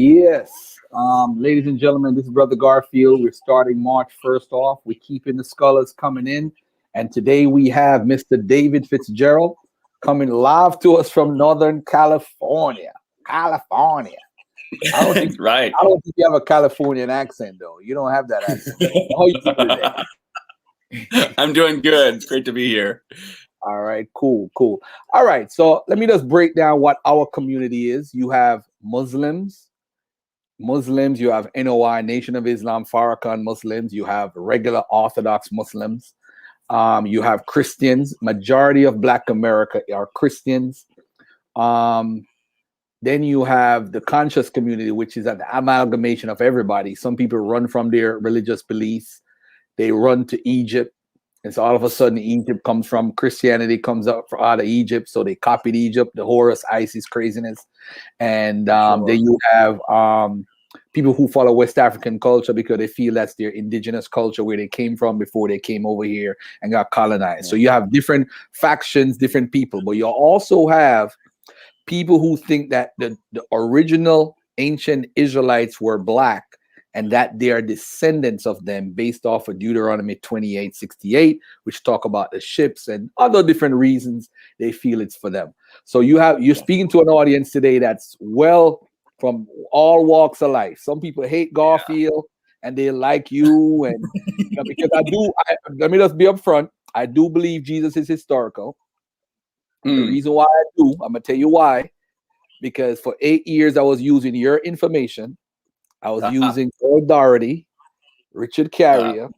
Yes. Ladies and gentlemen, this is Brother Garfield. We're starting March 1st off. We're keeping the scholars coming in. And today we have Mr. David Fitzgerald coming live to us from Northern California. California. I don't think Right. I don't think you have a Californian accent, though. You don't have that accent. How you doing today? I'm doing good. It's great to be here. All right, cool. All right, so let me just break down what our community is. You have Muslims, you have NOI, Nation of Islam, Farrakhan Muslims, you have regular Orthodox Muslims, you have Christians. Majority of Black America are Christians. Then you have the conscious community, which is an amalgamation of everybody. Some people run from their religious beliefs. They run to Egypt. And so all of a sudden, Egypt comes from Christianity, comes out of Egypt. So they copied Egypt, the Horus, ISIS craziness. And then you have people who follow West African culture because they feel that's their indigenous culture where they came from before they came over here and got colonized. So you have different factions, different people. But you also have people who think that the original ancient Israelites were Black and that they are descendants of them based off of Deuteronomy 28:68, which talk about the ships and other different reasons they feel it's for them. So you're speaking to an audience today that's from all walks of life. Some people hate Garfield and they like you, and because let me just be upfront. I do believe Jesus is historical. The reason why I do, I'm gonna tell you why. Because for 8 years I was using your information. I was using Earl Doherty, Richard Carrier,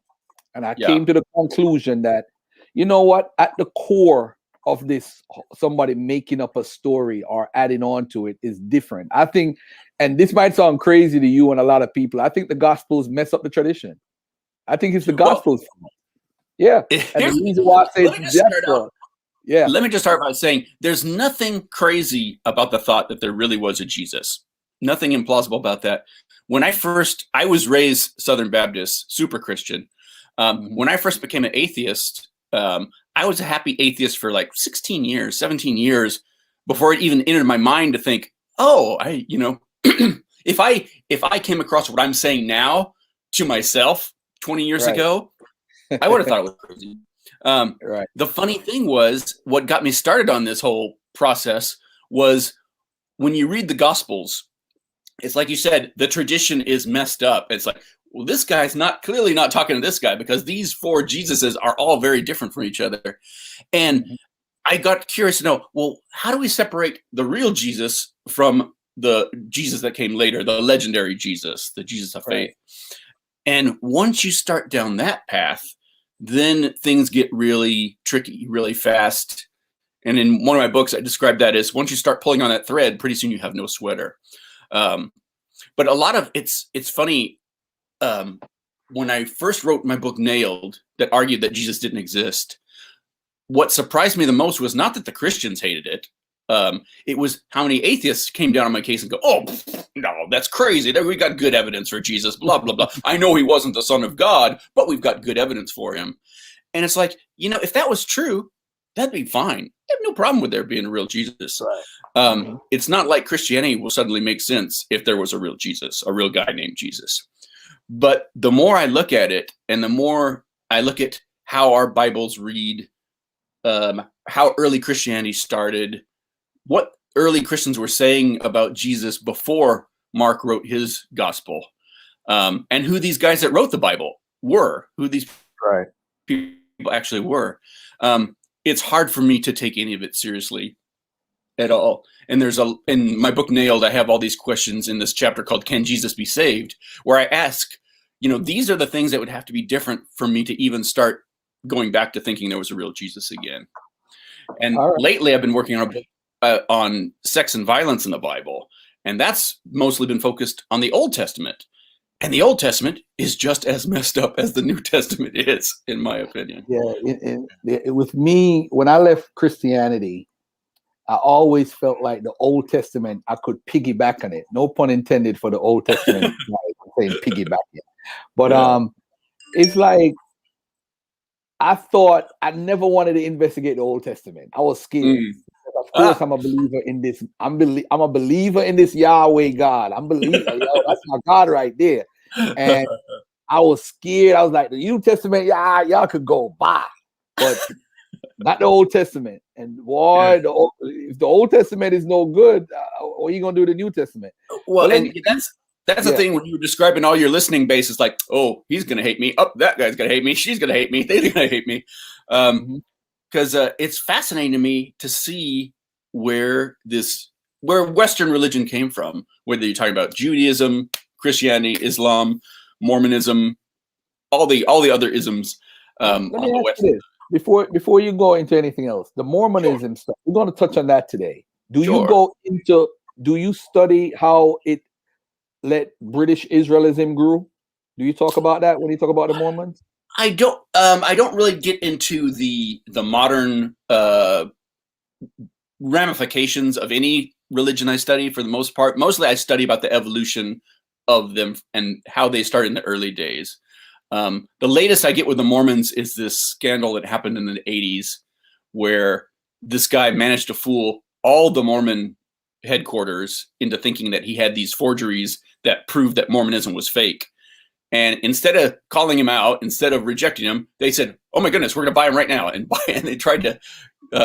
and I came to the conclusion that, you know what, at the core of this, somebody making up a story or adding on to it is different. I think, and this might sound crazy to you and a lot of people, I think the Gospels mess up the tradition. I think it's the Gospels. And the reason why I say let me just start by saying there's nothing crazy about the thought that there really was a Jesus. Nothing implausible about that. When I was raised Southern Baptist, super Christian. When I first became an atheist, I was a happy atheist for like 16 years, 17 years before it even entered my mind to think, if I came across what I'm saying now to myself 20 years ago, I would have thought it was crazy. The funny thing was, what got me started on this whole process was when you read the Gospels, it's like you said, the tradition is messed up. It's like, well, this guy's clearly not talking to this guy because these four Jesuses are all very different from each other. And I got curious to know, well, how do we separate the real Jesus from the Jesus that came later, the legendary Jesus, the Jesus of faith? And once you start down that path, then things get really tricky, really fast. And in one of my books, I describe that as once you start pulling on that thread, pretty soon you have no sweater. But a lot of it's funny. When I first wrote my book Nailed, that argued that Jesus didn't exist, what surprised me the most was not that the Christians hated it. It was how many atheists came down on my case and go, "Oh, no, that's crazy. We got good evidence for Jesus, blah, blah, blah. I know he wasn't the Son of God, but we've got good evidence for him." And it's like, if that was true, that'd be fine. I have no problem with there being a real Jesus. It's not like Christianity will suddenly make sense if there was a real Jesus, a real guy named Jesus. But the more I look at it, and the more I look at how our Bibles read, how early Christianity started, what early Christians were saying about Jesus before Mark wrote his gospel, and who these guys that wrote the Bible were, who these people actually were. It's hard for me to take any of it seriously at all. And in my book Nailed, I have all these questions in this chapter called Can Jesus Be Saved? Where I ask, these are the things that would have to be different for me to even start going back to thinking there was a real Jesus again. And lately I've been working on a book on sex and violence in the Bible. And that's mostly been focused on the Old Testament. And the Old Testament is just as messed up as the New Testament is, in my opinion. With me, when I left Christianity, I always felt like the Old Testament, I could piggyback on it. No pun intended for the Old Testament, saying piggyback it. But it's like, I thought I never wanted to investigate the Old Testament. I was scared. I Of course, I'm a believer in this. I'm a believer in this Yahweh God. I'm believer. That's my God right there. And I was scared. I was like, the New Testament, y'all could go by, but not the Old Testament. And boy, if the Old Testament is no good, what are you gonna do with the New Testament? Well, and that's the thing when you were describing all your listening base. It's like, oh, he's gonna hate me. Oh, that guy's gonna hate me. She's gonna hate me. They're gonna hate me. Because it's fascinating to me to see where Western religion came from. Whether you're talking about Judaism, Christianity, Islam, Mormonism, all the other isms on the West. Before you go into anything else, the Mormonism stuff, we're going to touch on that today. Do you study how it let British Israelism grew? Do you talk about that when you talk about the Mormons? I don't really get into the modern ramifications of any religion I study for the most part. Mostly I study about the evolution of them and how they started in the early days. The latest I get with the Mormons is this scandal that happened in the 80s where this guy managed to fool all the Mormon headquarters into thinking that he had these forgeries that proved that Mormonism was fake. And instead of calling him out, instead of rejecting him, they said, oh my goodness, we're going to buy him right now. And they tried to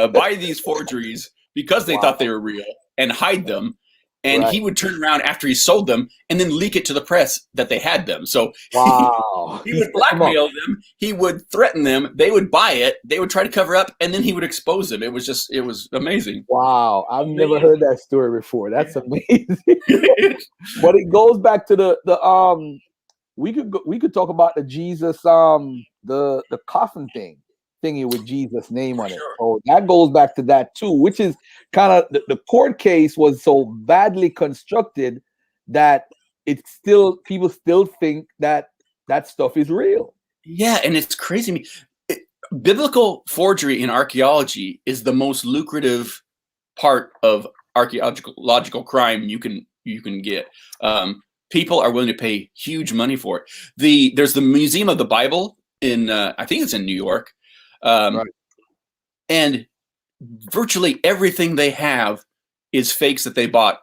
buy these forgeries because they thought they were real and hide them. And he would turn around after he sold them and then leak it to the press that they had them. So he would blackmail them. He would threaten them. They would buy it. They would try to cover up, and then he would expose them. It was amazing. Wow. I've never heard that story before. That's amazing. But it goes back to we could talk about the Jesus, the coffin thingy with Jesus' name on it. So that goes back to that too, which is kind of the court case was so badly constructed that people still think that stuff is real. Yeah, and it's crazy to me. Biblical forgery in archaeology is the most lucrative part of archaeological crime you can get. People are willing to pay huge money for it. There's the Museum of the Bible in I think it's in New York. And virtually everything they have is fakes that they bought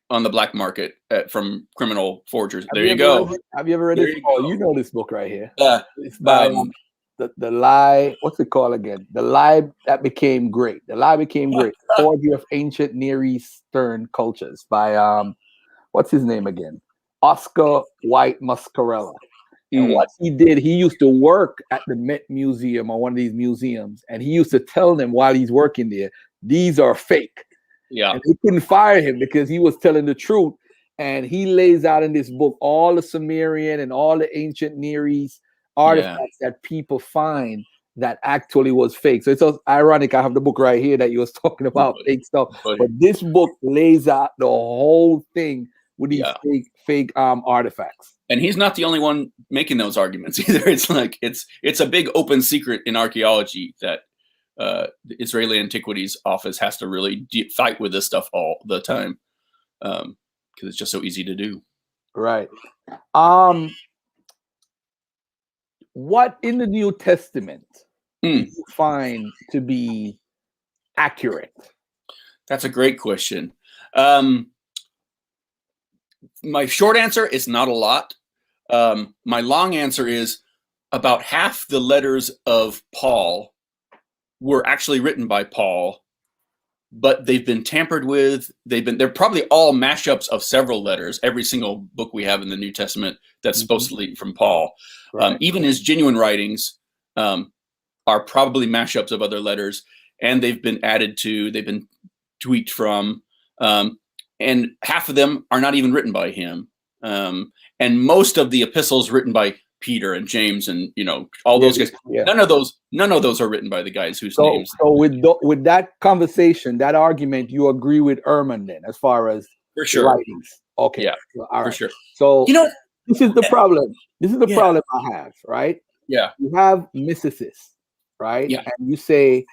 on the black market from criminal forgers. There you go. Have you ever read this? Oh, you know this book right here. It's by the lie. What's it called again? The Lie That Became Great. The Lie Became Great. Forgery of Ancient Near Eastern Cultures by what's his name again? Oscar White Muscarella. And what he did, he used to work at the Met Museum or one of these museums, and he used to tell them while he's working there, these are fake. Yeah. And they couldn't fire him because he was telling the truth. And he lays out in this book all the Sumerian and all the ancient Near East artifacts that people find that actually was fake. So it's so ironic. I have the book right here that you was talking about fake stuff. But this book lays out the whole thing with these fake artifacts. And he's not the only one making those arguments either. It's like it's a big open secret in archaeology that the Israeli Antiquities Office has to really fight with this stuff all the time because it's just so easy to do. Right. What in the New Testament do you find to be accurate? That's a great question. My short answer is not a lot. My long answer is about half the letters of Paul were actually written by Paul, but they've been tampered with. They're probably all mashups of several letters. Every single book we have in the New Testament that's supposedly from Paul. Right. Even his genuine writings are probably mashups of other letters, and they've been tweaked from. And half of them are not even written by him. And most of the epistles written by Peter and James and all those guys. Yeah. None of those are written by the guys whose names. So with that conversation, that argument, you agree with Ehrman then, as far as for sure writings. Okay. Yeah. All right. For sure. So this is the problem. This is the problem I have, right? Yeah. You have mythicists, right? Yeah. And you say,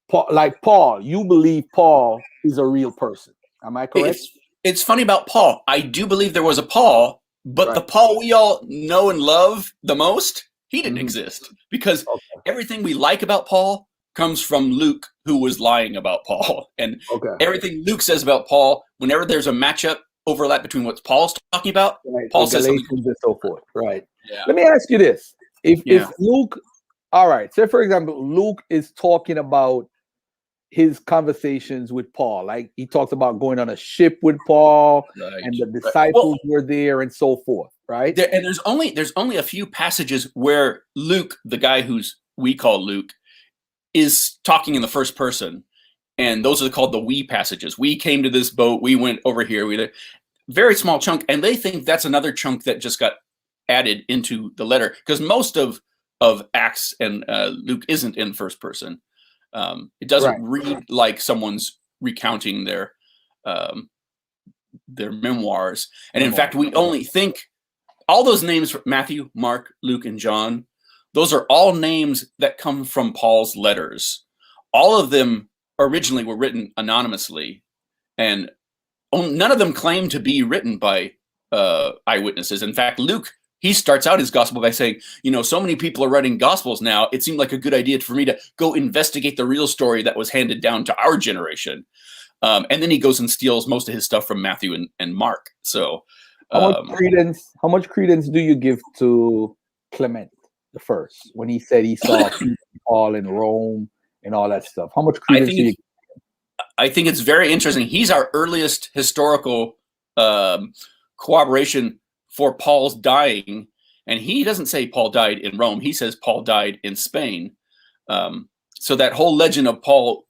Paul, you believe Paul is a real person. Am I correct? It's funny about Paul. I do believe there was a Paul, but the Paul we all know and love the most, he didn't exist because everything we like about Paul comes from Luke, who was lying about Paul. And everything Luke says about Paul, whenever there's a matchup overlap between what Paul's talking about, Paul says something and so forth. Right. Yeah. Let me ask you this. If Luke, all right, say for example, Luke is talking about his conversations with Paul, like he talks about going on a ship with Paul, and the disciples were there and so forth, right? And there's only a few passages where Luke, the guy we call Luke, is talking in the first person, and those are called the we passages. We came to this boat, we went over here, very small chunk, and they think that's another chunk that just got added into the letter, because most of Acts and Luke isn't in first person. It doesn't read like someone's recounting their memoirs. And in fact, we only think all those names, Matthew, Mark, Luke, and John, those are all names that come from Paul's letters. All of them originally were written anonymously, and none of them claim to be written by eyewitnesses. In fact, Luke, he starts out his gospel by saying, so many people are writing gospels now, it seemed like a good idea for me to go investigate the real story that was handed down to our generation. And then he goes and steals most of his stuff from Matthew and Mark. So how much credence do you give to Clement the First when he said he saw Paul in Rome and all that stuff? How much credence do you give? I think it's very interesting. He's our earliest historical corroboration for Paul's dying, and he doesn't say Paul died in Rome. He says Paul died in Spain. So that whole legend of Paul,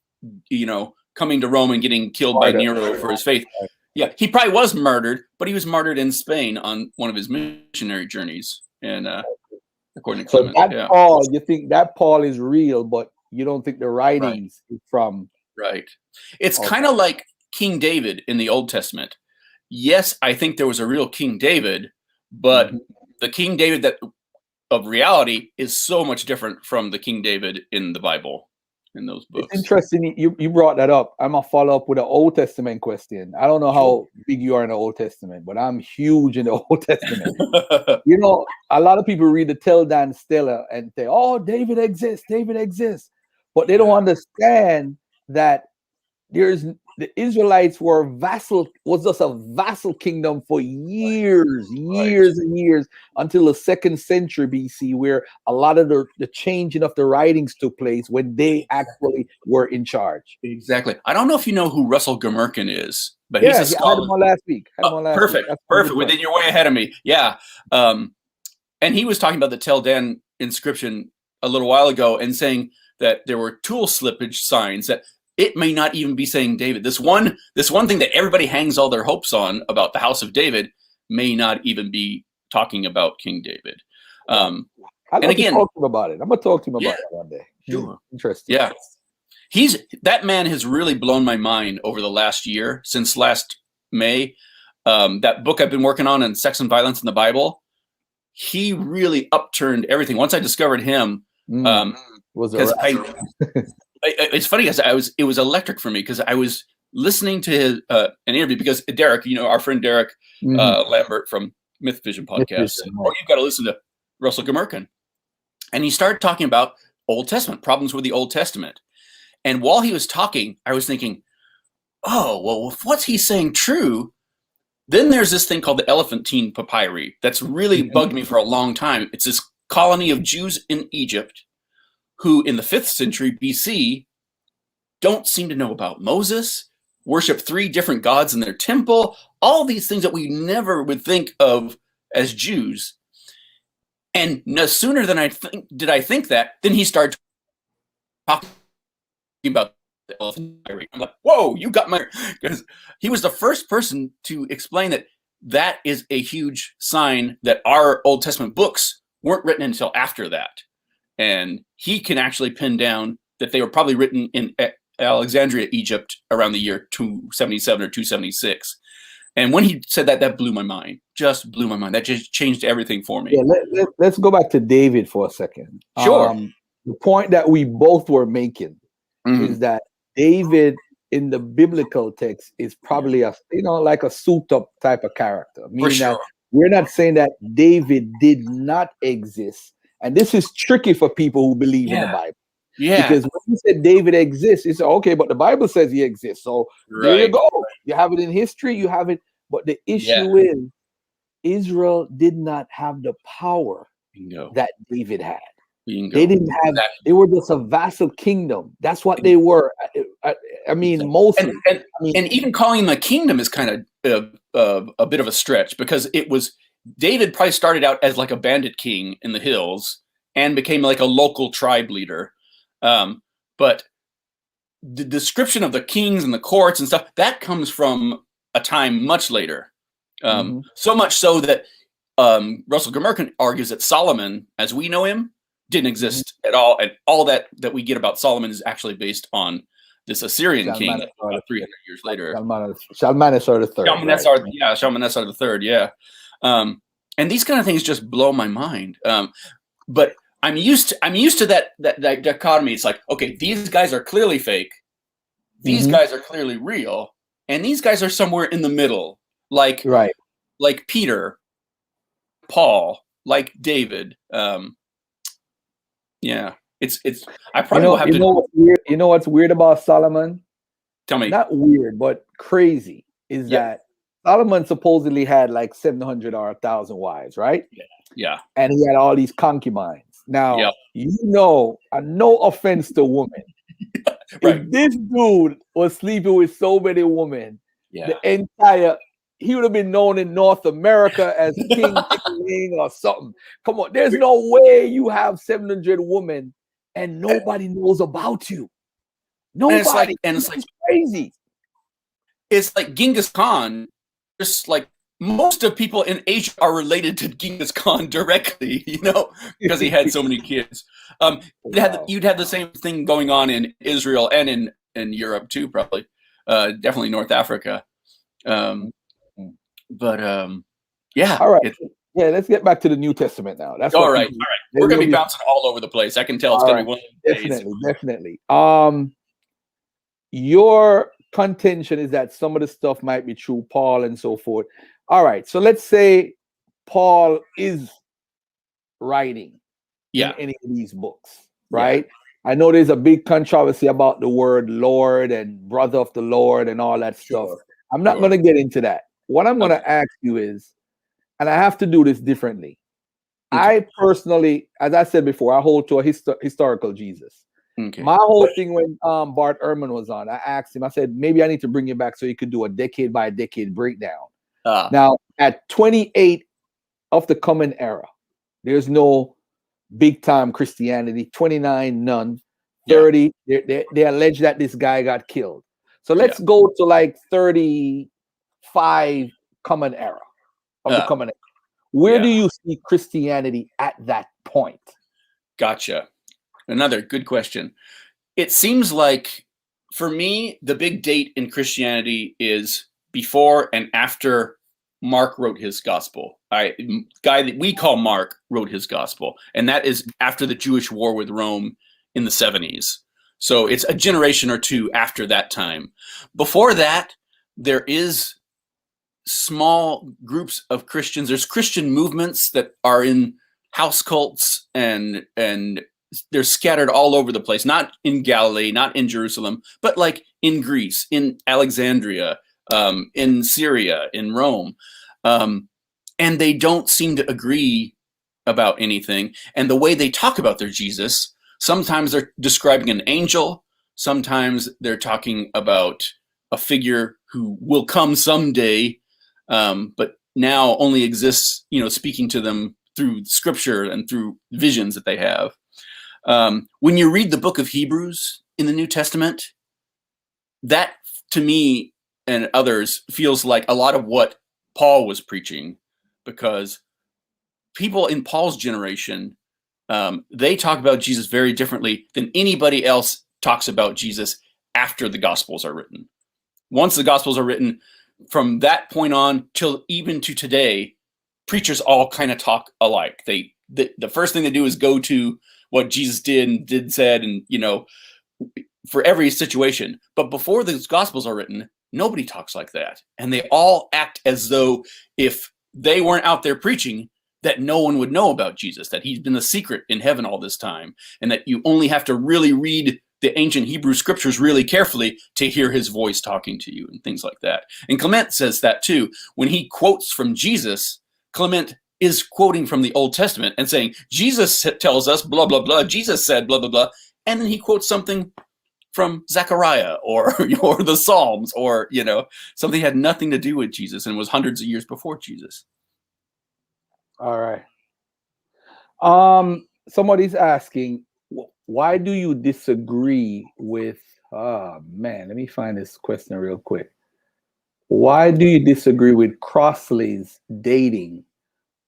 coming to Rome and getting killed by Nero for his faith. Yeah, he probably was murdered, but he was murdered in Spain on one of his missionary journeys. And according to Clement, Paul, you think that Paul is real, but you don't think the writings is from. Right. It's kind of like King David in the Old Testament. Yes, I think there was a real King David, but the King David of reality is so much different from the King David in the Bible, in those books. It's interesting you brought that up. I'm going to follow up with an Old Testament question. I don't know how big you are in the Old Testament, but I'm huge in the Old Testament. A lot of people read the Tel Dan Stella and say, oh, David exists. But they don't understand that the Israelites was just a vassal kingdom for years and years until the 2nd century BC, where a lot of the changing of the writings took place when they actually were in charge. Exactly. I don't know if you know who Russell Gurmerkin is, but he's a scholar. I had him on last week. Perfect. Within you're way ahead of me. Yeah. And he was talking about the Tel Dan inscription a little while ago and saying that there were tool slippage signs that it may not even be saying David. This one thing that everybody hangs all their hopes on about the house of David may not even be talking about King David. I'm going to talk to him about it one day. Sure. Interesting. Yeah. That man has really blown my mind over the last year, since last May. That book I've been working on Sex and Violence in the Bible, he really upturned everything. Once I discovered him, it's funny because it was electric for me, because I was listening to his an interview, because Derek, our friend Derek Lambert from Myth Vision podcast, you've got to listen to Russell Gurmerkin. And he started talking about Old Testament, problems with the Old Testament. And while he was talking, I was thinking, oh, well, if what's he saying true, then there's this thing called the Elephantine Papyri that's really bugged me for a long time. It's this colony of Jews in Egypt who in the 5th century BC don't seem to know about Moses, worship 3 different gods in their temple, all these things that we never would think of as Jews. And no sooner than I think that, then he started talking about the elephant diary. I'm like, whoa, you got my... Because he was the first person to explain that is a huge sign that our Old Testament books weren't written until after that. And he can actually pin down that they were probably written in Alexandria, Egypt, around the year 277 or 276. And when he said that blew my mind. Just blew my mind. That just changed everything for me. Yeah, let's go back to David for a second. Sure. The point that we both were making is that David in the biblical text is probably like a souped up type of character. Meaning that we're not saying that David did not exist. And this is tricky for people who believe in the Bible. Yeah. Because when you said David exists, you said, okay, but the Bible says he exists. So there you go. You have it in history, you have it. But the issue is Israel did not have the power that David had. They didn't have, they were just a vassal kingdom. That's what they were. I mean, mostly. And even calling them a kingdom is kind of a bit of a stretch, because it was, David probably started out as like a bandit king in the hills and became like a local tribe leader. But the description of the kings and the courts and stuff, that comes from a time much later. So much so that Russell Gurmerkin argues that Solomon, as we know him, didn't exist at all. And all that we get about Solomon is actually based on this Assyrian king 300 years later. Shalmaneser III. Shalmaneser III, yeah. And these kind of things just blow my mind. But I'm used to that dichotomy. It's like, okay, these guys are clearly fake. These guys are clearly real. And these guys are somewhere in the middle. Like Peter, Paul, like David. Yeah. It's I probably will have to. You know what's weird about Solomon? Tell me. Not weird, but crazy is that Solomon supposedly had like 700 or 1,000 wives, right? Yeah. And he had all these concubines. Now, no offense to women. If this dude was sleeping with so many women, he would have been known in North America as King or something. Come on, there's no way you have 700 women and nobody knows about you. Nobody. And it's like crazy. It's like Genghis Khan. Just like most of people in Asia are related to Genghis Khan directly, because he had so many kids. You'd have the same thing going on in Israel and in Europe too, probably. Definitely North Africa. But yeah. All right. Let's get back to the New Testament now. That's all right. We're gonna be bouncing all over the place. I can tell it's gonna be one of these days. Definitely. Your contention is that some of the stuff might be true, Paul and so forth. All right. So let's say Paul is writing in any of these books, right? I know there's a big controversy about the word Lord and brother of the Lord and all that stuff. I'm not going to get into that. What I'm going to ask you is, and I have to do this differently. I personally, as I said before, I hold to a historical Jesus. My whole thing when Bart Ehrman was on, I asked him, I said, maybe I need to bring you back so you could do a decade by decade breakdown. Now, at 28 of the Common Era, there's no big time Christianity. 29, none. 30, they allege that this guy got killed. So let's go to like 35 Common Era of the Common Era. Where do you see Christianity at that point? Gotcha. Another good question. It seems like, for me, the big date in Christianity is before and after Mark wrote his gospel. Guy that we call Mark wrote his gospel, and that is after the Jewish war with Rome in the 70s. So it's a generation or two after that time. Before that, there is small groups of Christians. There's Christian movements that are in house cults and they're scattered all over the place, not in Galilee, not in Jerusalem, but like in Greece, in Alexandria, in Syria, in Rome. And they don't seem to agree about anything. And the way they talk about their Jesus, sometimes they're describing an angel, sometimes they're talking about a figure who will come someday, but now only exists, speaking to them through scripture and through visions that they have. When you read the book of Hebrews in the New Testament, that to me and others feels like a lot of what Paul was preaching, because people in Paul's generation, they talk about Jesus very differently than anybody else talks about Jesus after the Gospels are written. Once the Gospels are written, from that point on till even to today, preachers all kind of talk alike. The first thing they do is go to what Jesus did and said, and for every situation. But before the Gospels are written, nobody talks like that, and they all act as though if they weren't out there preaching, that no one would know about Jesus, that he's been a secret in heaven all this time, and that you only have to really read the ancient Hebrew scriptures really carefully to hear his voice talking to you and things like that. And Clement says that too. When he quotes from Jesus, Clement is quoting from the Old Testament and saying, Jesus tells us blah, blah, blah. Jesus said blah, blah, blah. And then he quotes something from Zechariah or the Psalms, or, something had nothing to do with Jesus and was hundreds of years before Jesus. All right. Somebody's asking, why do you disagree with, let me find this question real quick. Why do you disagree with Crossley's dating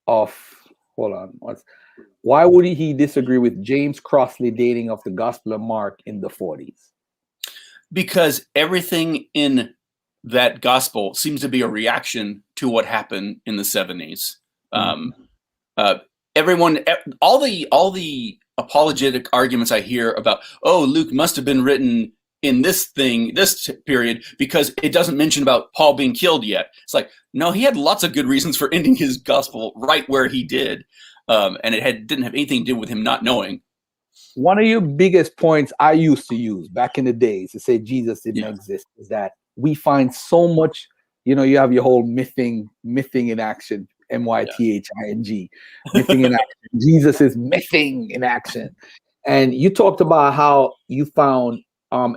of, why would he disagree with James Crossley dating of the Gospel of Mark in the 40s? Because everything in that gospel seems to be a reaction to what happened in the 70s. All the apologetic arguments I hear about, Luke must have been written in this period because it doesn't mention about Paul being killed yet. It's like, no, he had lots of good reasons for ending his gospel right where he did. And it didn't have anything to do with him not knowing. One of your biggest points I used to use back in the days to say Jesus didn't exist is that we find so much, you have your whole mything in action, mything, mything in action. Jesus is mything in action. And you talked about how you found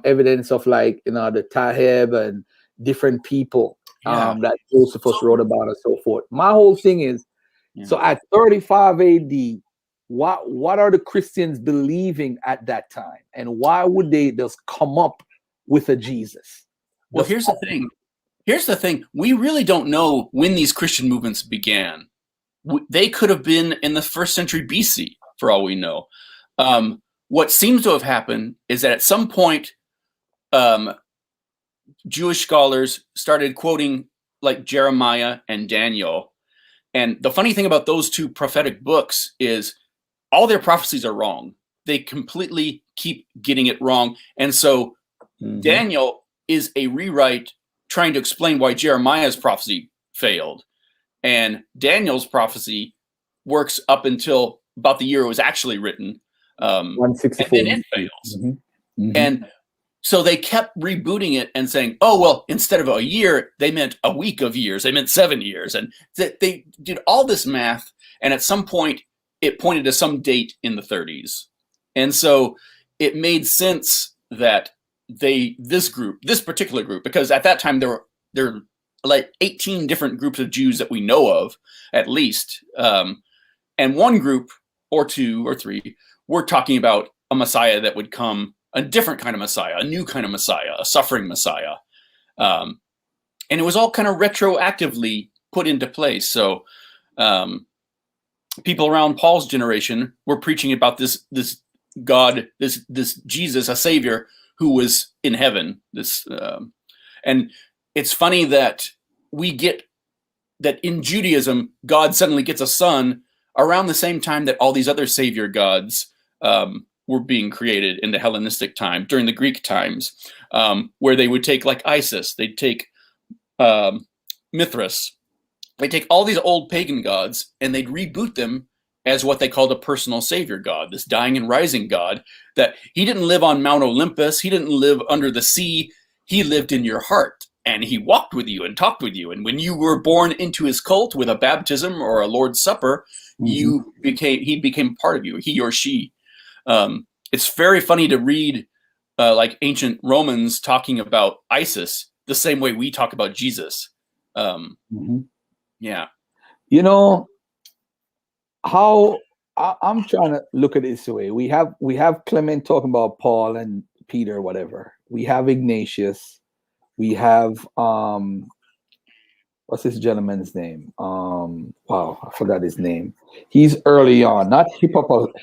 evidence of the Taheb and different people that Josephus wrote about and so forth. My whole thing is, so at 35 AD, what are the Christians believing at that time? And why would they just come up with a Jesus? Well, here's the thing. We really don't know when these Christian movements began. They could have been in the 1st century BC, for all we know. What seems to have happened is that at some point, Jewish scholars started quoting like Jeremiah and Daniel. And the funny thing about those two prophetic books is all their prophecies are wrong. They completely keep getting it wrong. And so Daniel is a rewrite trying to explain why Jeremiah's prophecy failed. And Daniel's prophecy works up until about the year it was actually written. 164. And then it fails. And so they kept rebooting it and saying, instead of a year, they meant a week of years. They meant 7 years. And they did all this math. And at some point, it pointed to some date in the 30s. And so it made sense that this particular group, because at that time there were like 18 different groups of Jews that we know of, at least. And one group or two or three were talking about a Messiah that would come, a different kind of Messiah, a new kind of Messiah, a suffering Messiah. And it was all kind of retroactively put into place. So people around Paul's generation were preaching about this God, this Jesus, a savior who was in heaven. And it's funny that we get that in Judaism, God suddenly gets a son around the same time that all these other savior gods were being created in the Hellenistic time, during the Greek times, where they would take like Isis, they'd take Mithras, they take all these old pagan gods and they'd reboot them as what they called a personal savior god, this dying and rising god, that he didn't live on Mount Olympus, he didn't live under the sea, he lived in your heart. And he walked with you and talked with you. And when you were born into his cult with a baptism or a Lord's Supper, he became part of you, he or she. It's very funny to read like ancient Romans talking about Isis the same way we talk about Jesus. Yeah. How I'm trying to look at it this way. We have Clement talking about Paul and Peter, whatever. We have Ignatius. We have what's this gentleman's name? Wow, I forgot his name. He's early on, not Hippolytus,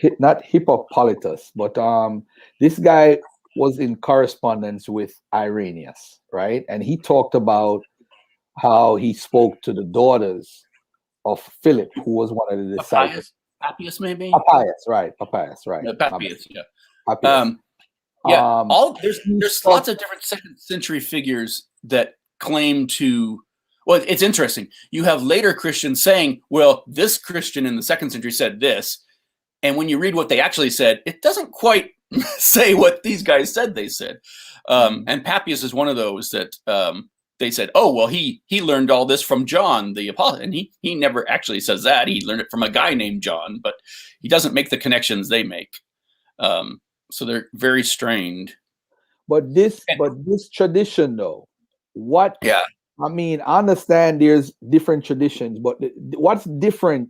but this guy was in correspondence with Irenaeus, right? And he talked about how he spoke to the daughters of Philip, who was one of the disciples. Papias, maybe? Papias, right. Papias, yeah. Papias. There's lots of different 2nd century figures that claim to, Well, it's interesting. You have later Christians saying, well, this Christian in the 2nd century said this. And when you read what they actually said, it doesn't quite say what these guys said they said. And Papias is one of those that they said, oh, well, he learned all this from John the apostle. And he never actually says that. He learned it from a guy named John, but he doesn't make the connections they make. So they're very strained. But this tradition, though, what? Yeah. I mean, I understand there's different traditions, but what's different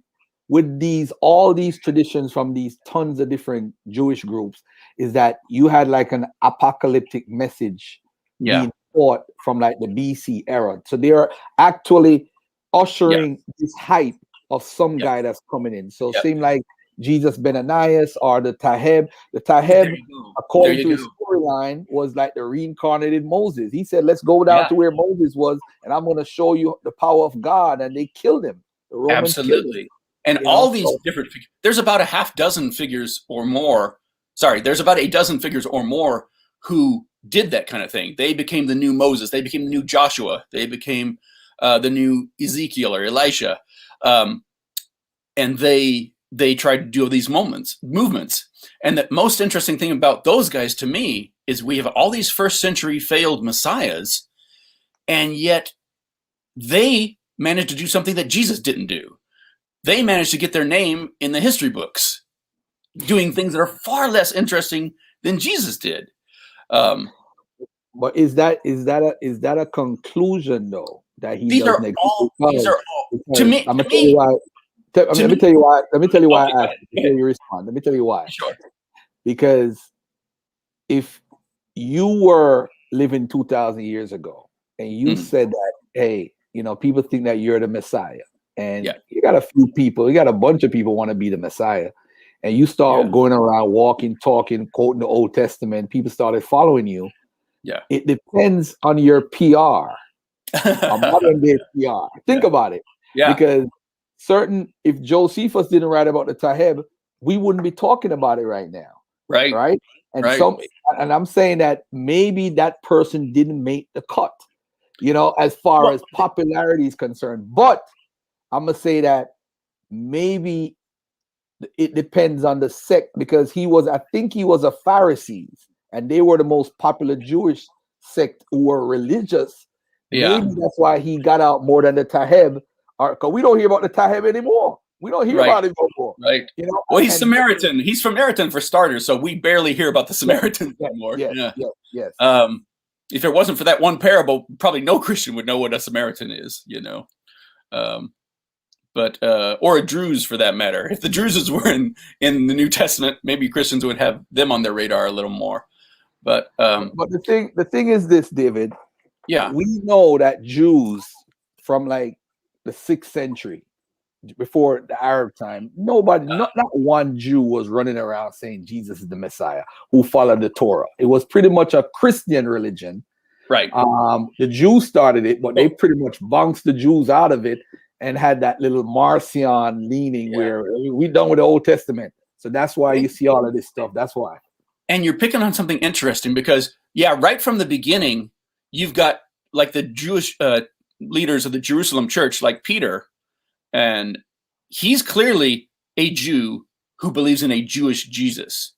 with all these traditions from these tons of different Jewish groups is that you had like an apocalyptic message being taught from like the BC era. So they're actually ushering this hype of some guy that's coming in. So it seemed like Jesus ben Ananias or the Taheb. The Taheb, according to his storyline, was like the reincarnated Moses. He said, let's go down to where Moses was, and I'm going to show you the power of God. And they killed him. The Romans killed him. And all these different figures, there's about a half dozen figures or more. Sorry, there's about a dozen figures or more who did that kind of thing. They became the new Moses. They became the new Joshua. They became the new Ezekiel or Elisha. And they tried to do these movements. And the most interesting thing about those guys to me is we have all these 1st century failed messiahs, and yet they managed to do something that Jesus didn't do. They managed to get their name in the history books, doing things that are far less interesting than Jesus did. But is that a conclusion though that he doesn't exist? These are all to me. I'm gonna tell you why. Let me tell you why. Let me tell you why. You respond. Let me tell you why. Sure. Because if you were living 2,000 years ago and you said that, hey, people think that you're the Messiah, and you got a bunch of people want to be the Messiah, and you start going around walking, talking, quoting the Old Testament, people started following you. Yeah. It depends on your PR, a modern day PR. Think about it. Yeah. Because if Josephus didn't write about the Taheb, we wouldn't be talking about it right now. Right. Right. And and I'm saying that maybe that person didn't make the cut, as far as popularity is concerned. But I'm gonna say that maybe it depends on the sect, because I think he was a Pharisees, and they were the most popular Jewish sect who were religious. Yeah. Maybe that's why he got out more than the Taheb. Because we don't hear about the Taheb anymore. We don't hear about it no more. Right. Well, he's Samaritan. He's Samaritan for starters, so we barely hear about the Samaritans anymore. Yes. If it wasn't for that one parable, probably no Christian would know what a Samaritan is, But or a Druze for that matter. If the Druzes were in the New Testament, maybe Christians would have them on their radar a little more. But the thing is this, David. Yeah. We know that Jews from like the 6th century, before the Arab time, not one Jew was running around saying Jesus is the Messiah who followed the Torah. It was pretty much a Christian religion. Right. The Jews started it, but they pretty much bounced the Jews out of it and had that little Marcion leaning where we're done with the Old Testament. So that's why you see all of this stuff. That's why. And you're picking on something interesting because, right from the beginning, you've got like the Jewish leaders of the Jerusalem church, like Peter, and he's clearly a Jew who believes in a Jewish Jesus.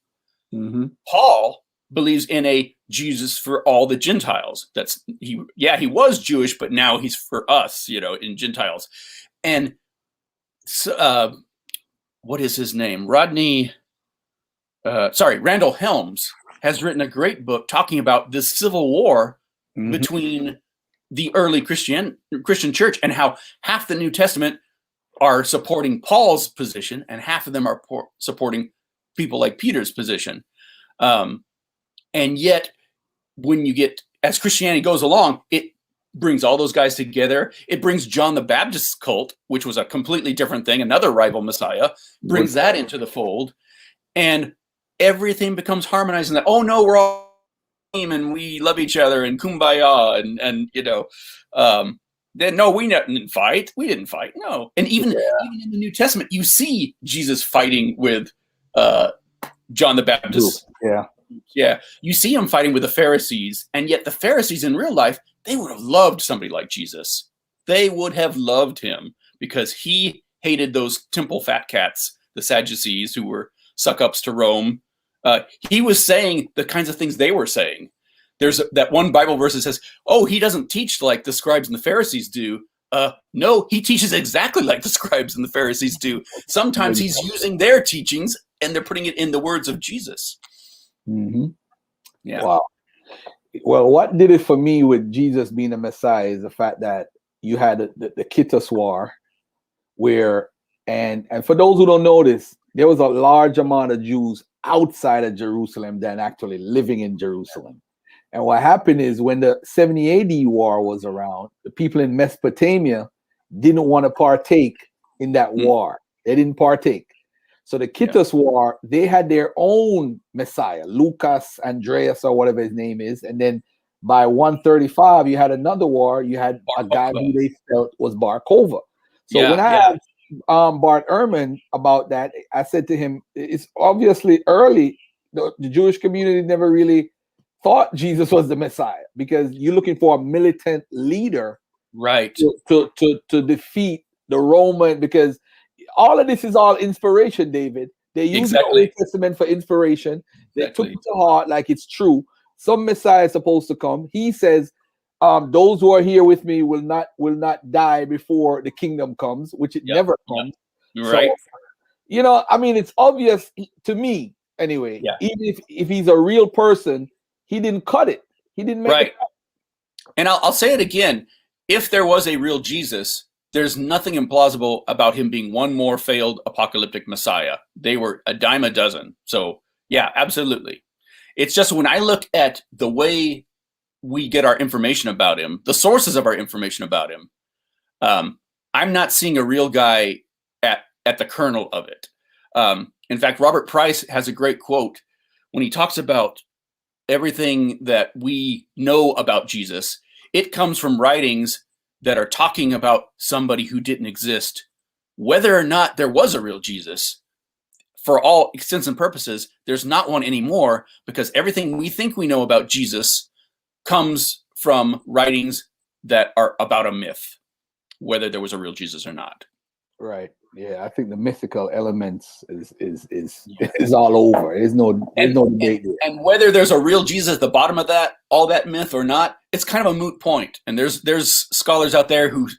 Mm-hmm. Paul believes in a Jesus for all the Gentiles. He was Jewish, but now he's for us, in Gentiles. And what is his name? Randall Helms has written a great book talking about this civil war between the early Christian church and how half the New Testament are supporting Paul's position and half of them are supporting people like Peter's position. And yet, as Christianity goes along, it brings all those guys together. It brings John the Baptist's cult, which was a completely different thing, another rival Messiah, brings that into the fold, and everything becomes harmonized. And oh no, we're all and we love each other and kumbaya and then no, we didn't fight. We didn't fight. No. And even in the New Testament, you see Jesus fighting with John the Baptist. Yeah. You see him fighting with the Pharisees, and yet the Pharisees in real life, they would have loved somebody like Jesus. they would have loved him because he hated those temple fat cats, the Sadducees, who were suck-ups to Rome. He was saying the kinds of things they were saying. There's that one Bible verse that says, oh, he doesn't teach like the scribes and the Pharisees do. No, he teaches exactly like the scribes and the Pharisees do. Sometimes he's using their teachings and they're putting it in the words of Jesus. Mm-hmm. Yeah. Wow. Well, what did it for me with Jesus being a Messiah is the fact that you had the Kittens War, where, and for those who don't know this, there was a large amount of Jews outside of Jerusalem than actually living in Jerusalem. And what happened is when the 70 AD war was around, the people in Mesopotamia didn't want to partake in that war. They didn't partake. So the Kittens War, they had their own Messiah, Lucas, Andreas, or whatever his name is. And then by 135, you had another war. You had a guy who they felt was Bar Kokhba. So when I asked Bart Ehrman about that, I said to him, it's obviously early. The Jewish community never really thought Jesus was the Messiah because you're looking for a militant leader, right, to defeat the Roman, because all of this is all inspiration, David. They use the Old Testament for inspiration. They took it to heart like it's true. Some Messiah is supposed to come. He says, those who are here with me will not die before the kingdom comes, which it never comes. Right. So, you know, I mean, it's obvious to me anyway. Even if he's a real person, he didn't cut it. He didn't make it. And I'll say it again. If there was a real Jesus, there's nothing implausible about him being one more failed apocalyptic Messiah. They were a dime a dozen. So yeah, absolutely. It's just when I look at the way we get our information about him, the sources of our information about him, I'm not seeing a real guy at the kernel of it. In fact, Robert Price has a great quote when he talks about everything that we know about Jesus. It comes from writings that are talking about somebody who didn't exist. Whether or not there was a real Jesus, for all intents and purposes, there's not one anymore, because everything we think we know about Jesus comes from writings that are about a myth, whether there was a real Jesus or not. Right. Yeah, I think the mythical elements is all over. There's no debate there. And whether there's a real Jesus at the bottom of that, all that myth or not, it's kind of a moot point. And there's scholars out there who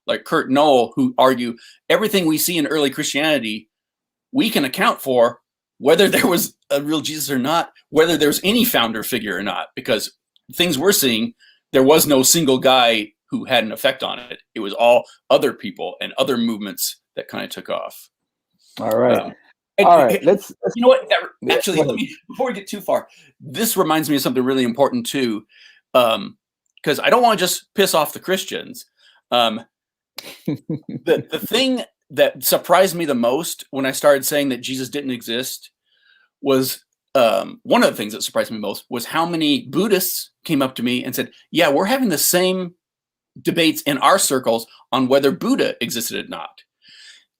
like Kurt Knoll, who argue everything we see in early Christianity, we can account for whether there was a real Jesus or not, whether there's any founder figure or not, because things we're seeing, there was no single guy who had an effect on it. It was all other people and other movements that kind of took off. All right. All right. Let's you know what? Actually, before we get too far, this reminds me of something really important too, because I don't want to just piss off the Christians. The thing that surprised me the most when I started saying that Jesus didn't exist was one of the things that surprised me most was how many Buddhists came up to me and said, "Yeah, we're having the same debates in our circles on whether Buddha existed or not."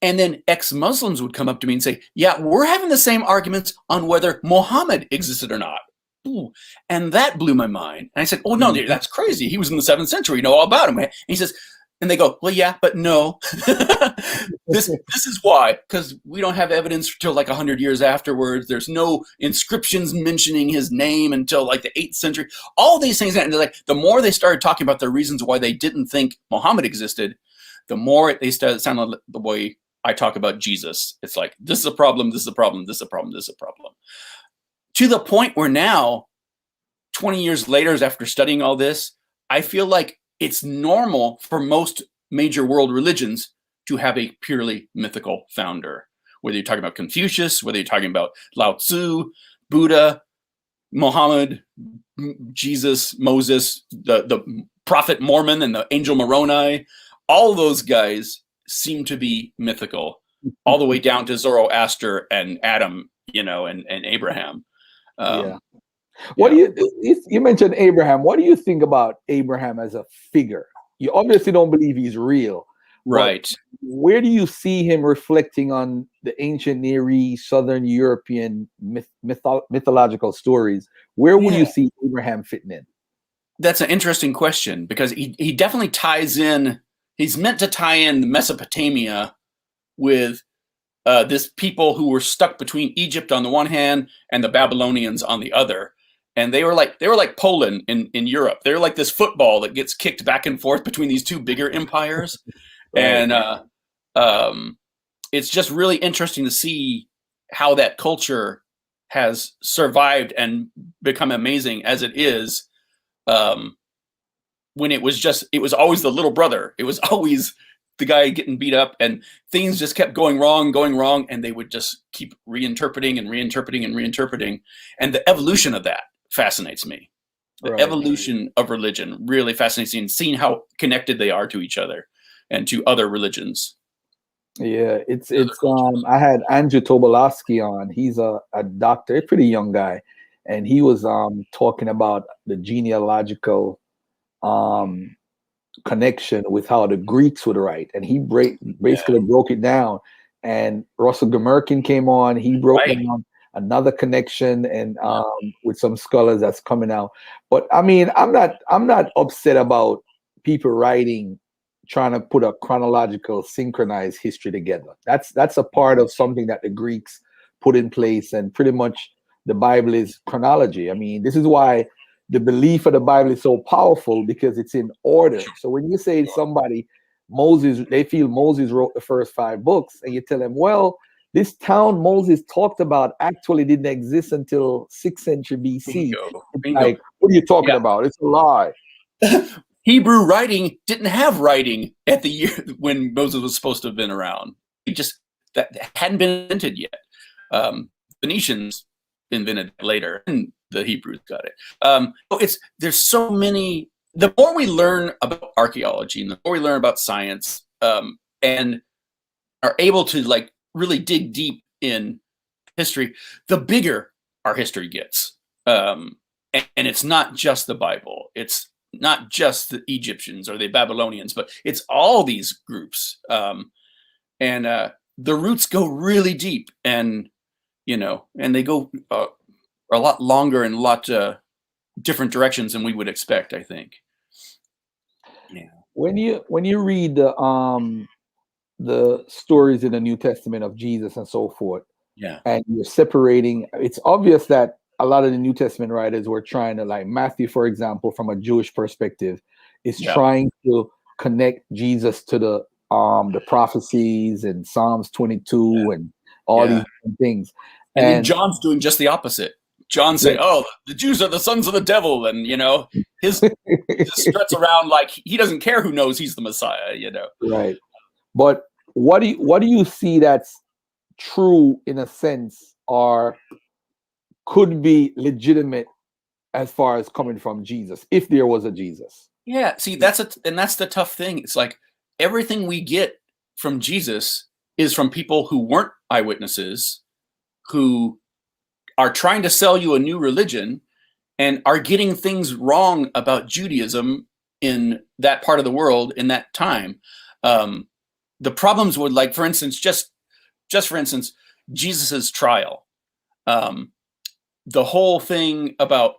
And then ex-Muslims would come up to me and say, "Yeah, we're having the same arguments on whether Muhammad existed or not." Ooh, and that blew my mind. And I said, "Oh no, that's crazy. He was in the 7th century. You know all about him." And he says, and they go, "Well, yeah, but no." This is why, because we don't have evidence until like 100 years afterwards. There's no inscriptions mentioning his name until like the 8th century. All these things, and like the more they started talking about the reasons why they didn't think Muhammad existed, the more they started sounding like the way I talk about Jesus. It's like, this is a problem, this is a problem, this is a problem, this is a problem. To the point where now, 20 years later, after studying all this, I feel like it's normal for most major world religions to have a purely mythical founder. Whether you're talking about Confucius, whether you're talking about Lao Tzu, Buddha, Muhammad, Jesus, Moses, the prophet Mormon and the angel Moroni, all those guys seem to be mythical, all the way down to Zoroaster and Adam, and Abraham. What do you mentioned Abraham? What do you think about Abraham as a figure? You obviously don't believe he's real, right? Where do you see him reflecting on the ancient Near East, Southern European mythological stories? Where would you see Abraham fitting in? That's an interesting question, because he definitely ties in. He's meant to tie in Mesopotamia with this people who were stuck between Egypt on the one hand and the Babylonians on the other. And they were like Poland in Europe. They're like this football that gets kicked back and forth between these two bigger empires. Right. And it's just really interesting to see how that culture has survived and become amazing as it is. When it was always the little brother. It was always the guy getting beat up, and things just kept going wrong, and they would just keep reinterpreting. And the evolution of that fascinates me. The evolution of religion really fascinates me, and seeing how connected they are to each other and to other religions. Yeah, it's I had Andrew Tobolowsky on. He's a doctor, a pretty young guy, and he was talking about the genealogical connection with how the Greeks would write, and he basically broke it down. And Russell Gemerkin came on. He broke down another connection, and with some scholars that's coming out. But I mean, I'm not upset about people writing, trying to put a chronological, synchronized history together. That's a part of something that the Greeks put in place, and pretty much the Bible is chronology. I mean, this is why the belief of the Bible is so powerful, because it's in order. So when you say somebody, they feel Moses wrote the first 5 books, and you tell them, well, this town Moses talked about actually didn't exist until 6th century BC. Bingo. Like, what are you talking about? It's a lie. Hebrew writing didn't have writing at the year when Moses was supposed to have been around. That hadn't been invented yet. Phoenicians invented it later, and the Hebrews got it. There's so many. The more we learn about archaeology, and the more we learn about science, and are able to like really dig deep in history, the bigger our history gets. And it's not just the Bible. It's not just the Egyptians or the Babylonians, but it's all these groups. And the roots go really deep, and and they go a lot longer and a lot different directions than we would expect, I think. Yeah. When you read the stories in the New Testament of Jesus and so forth, and you're separating, it's obvious that a lot of the New Testament writers were trying to, like Matthew, for example, from a Jewish perspective, is trying to connect Jesus to the prophecies and Psalms 22 and all these things. And then John's doing just the opposite. John saying, "Oh, the Jews are the sons of the devil," and his just struts around like he doesn't care who knows he's the Messiah. Right. But what do you see that's true in a sense, or could be legitimate as far as coming from Jesus, if there was a Jesus? Yeah. See, that's the tough thing. It's like everything we get from Jesus is from people who weren't eyewitnesses, who are trying to sell you a new religion and are getting things wrong about Judaism in that part of the world in that time. The problems would, like, for instance, just for instance, Jesus's trial. The whole thing about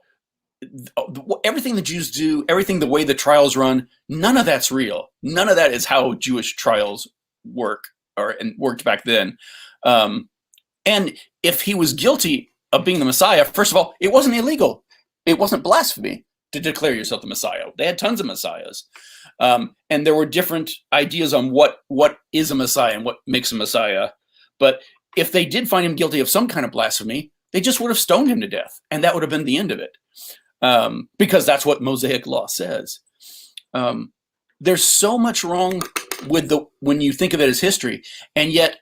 everything the Jews do, everything, the way the trials run, none of that's real. None of that is how Jewish trials work and worked back then. And if he was guilty of being the Messiah, first of all, it wasn't illegal. It wasn't blasphemy to declare yourself the Messiah. They had tons of Messiahs. And there were different ideas on what is a Messiah and what makes a Messiah. But if they did find him guilty of some kind of blasphemy, they just would have stoned him to death. And that would have been the end of it. Because that's what Mosaic law says. There's so much wrong with when you think of it as history. And yet,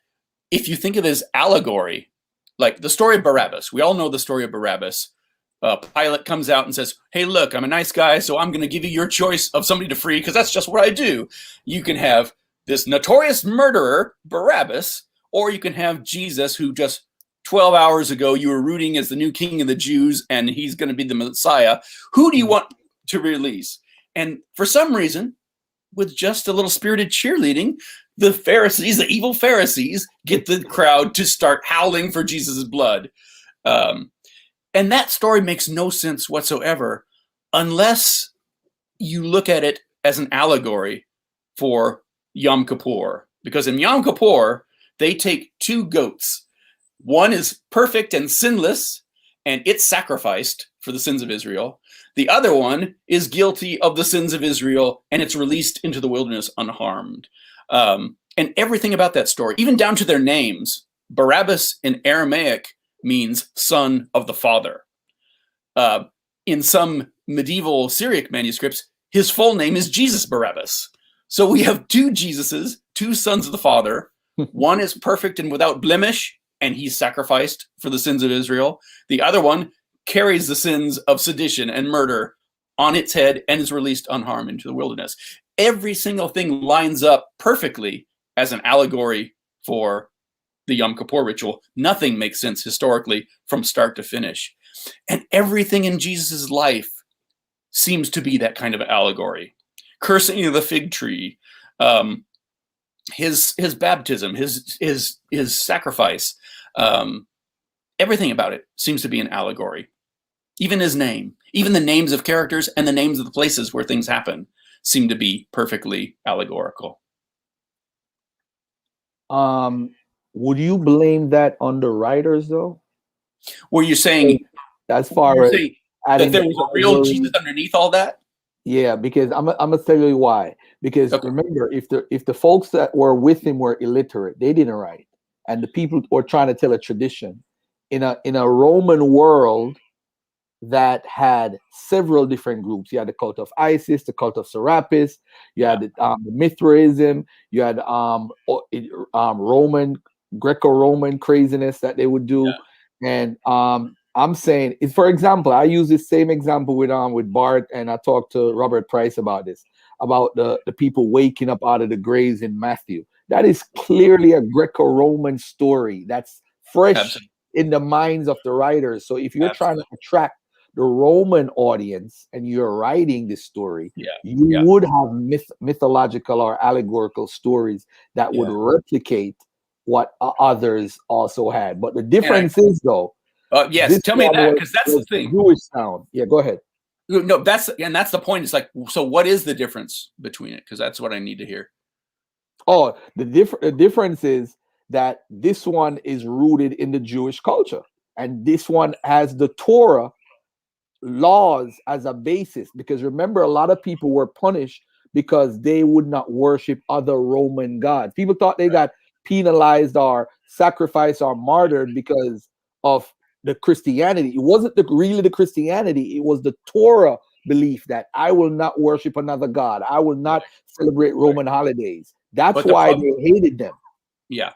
if you think of it as allegory, like the story of Barabbas, we all know the story of Barabbas. Pilate comes out and says, "Hey, look, I'm a nice guy, so I'm going to give you your choice of somebody to free, because that's just what I do. You can have this notorious murderer, Barabbas, or you can have Jesus, who just 12 hours ago you were rooting as the new king of the Jews, and he's going to be the Messiah. Who do you want to release?" And for some reason, with just a little spirited cheerleading, the Pharisees, the evil Pharisees, get the crowd to start howling for Jesus' blood. And that story makes no sense whatsoever, unless you look at it as an allegory for Yom Kippur, because in Yom Kippur, they take two goats. One is perfect and sinless, and it's sacrificed for the sins of Israel. The other one is guilty of the sins of Israel, and it's released into the wilderness unharmed. And everything about that story, even down to their names, Barabbas in Aramaic means son of the father. In some medieval Syriac manuscripts, his full name is Jesus Barabbas. So we have two Jesuses, two sons of the Father. One is perfect and without blemish, and he's sacrificed for the sins of Israel. The other one carries the sins of sedition and murder on its head and is released unharmed into the wilderness. Every single thing lines up perfectly as an allegory for the Yom Kippur ritual. Nothing makes sense historically from start to finish. And everything in Jesus' life seems to be that kind of allegory. Cursing of the fig tree, his baptism, his sacrifice, everything about it seems to be an allegory. Even his name, even the names of characters and the names of the places where things happen seem to be perfectly allegorical. Would you blame that on the writers, though? Were you saying, as far as that there was a real Jesus underneath all that? Yeah, because I'm gonna tell you why. Because remember, if the folks that were with him were illiterate, they didn't write, and the people were trying to tell a tradition in a Roman world that had several different groups. You had the cult of Isis, the cult of Serapis, you had the Mithraism, you had Roman, Greco-Roman craziness that they would do, and I'm saying, for example, I use this same example with Bart, and I talked to Robert Price about this, about the people waking up out of the graves in Matthew. That is clearly a Greco-Roman story that's fresh in the minds of the writers. So if you're trying to attract the Roman audience and you're writing this story, you would have mythological or allegorical stories that would replicate what others also had. But the difference is, though, yes, tell me that, because that's the thing. Jewish sound. Yeah, go ahead. No, that's the point. It's like, so what is the difference between it? Because that's what I need to hear. Oh, the difference is that this one is rooted in the Jewish culture, and this one has the Torah laws as a basis. Because remember, a lot of people were punished because they would not worship other Roman gods. People thought they got penalized or sacrificed or martyred because of the Christianity. It wasn't really the Christianity. It was the Torah belief that I will not worship another god. I will not celebrate Roman holidays. That's why they hated them. Yeah.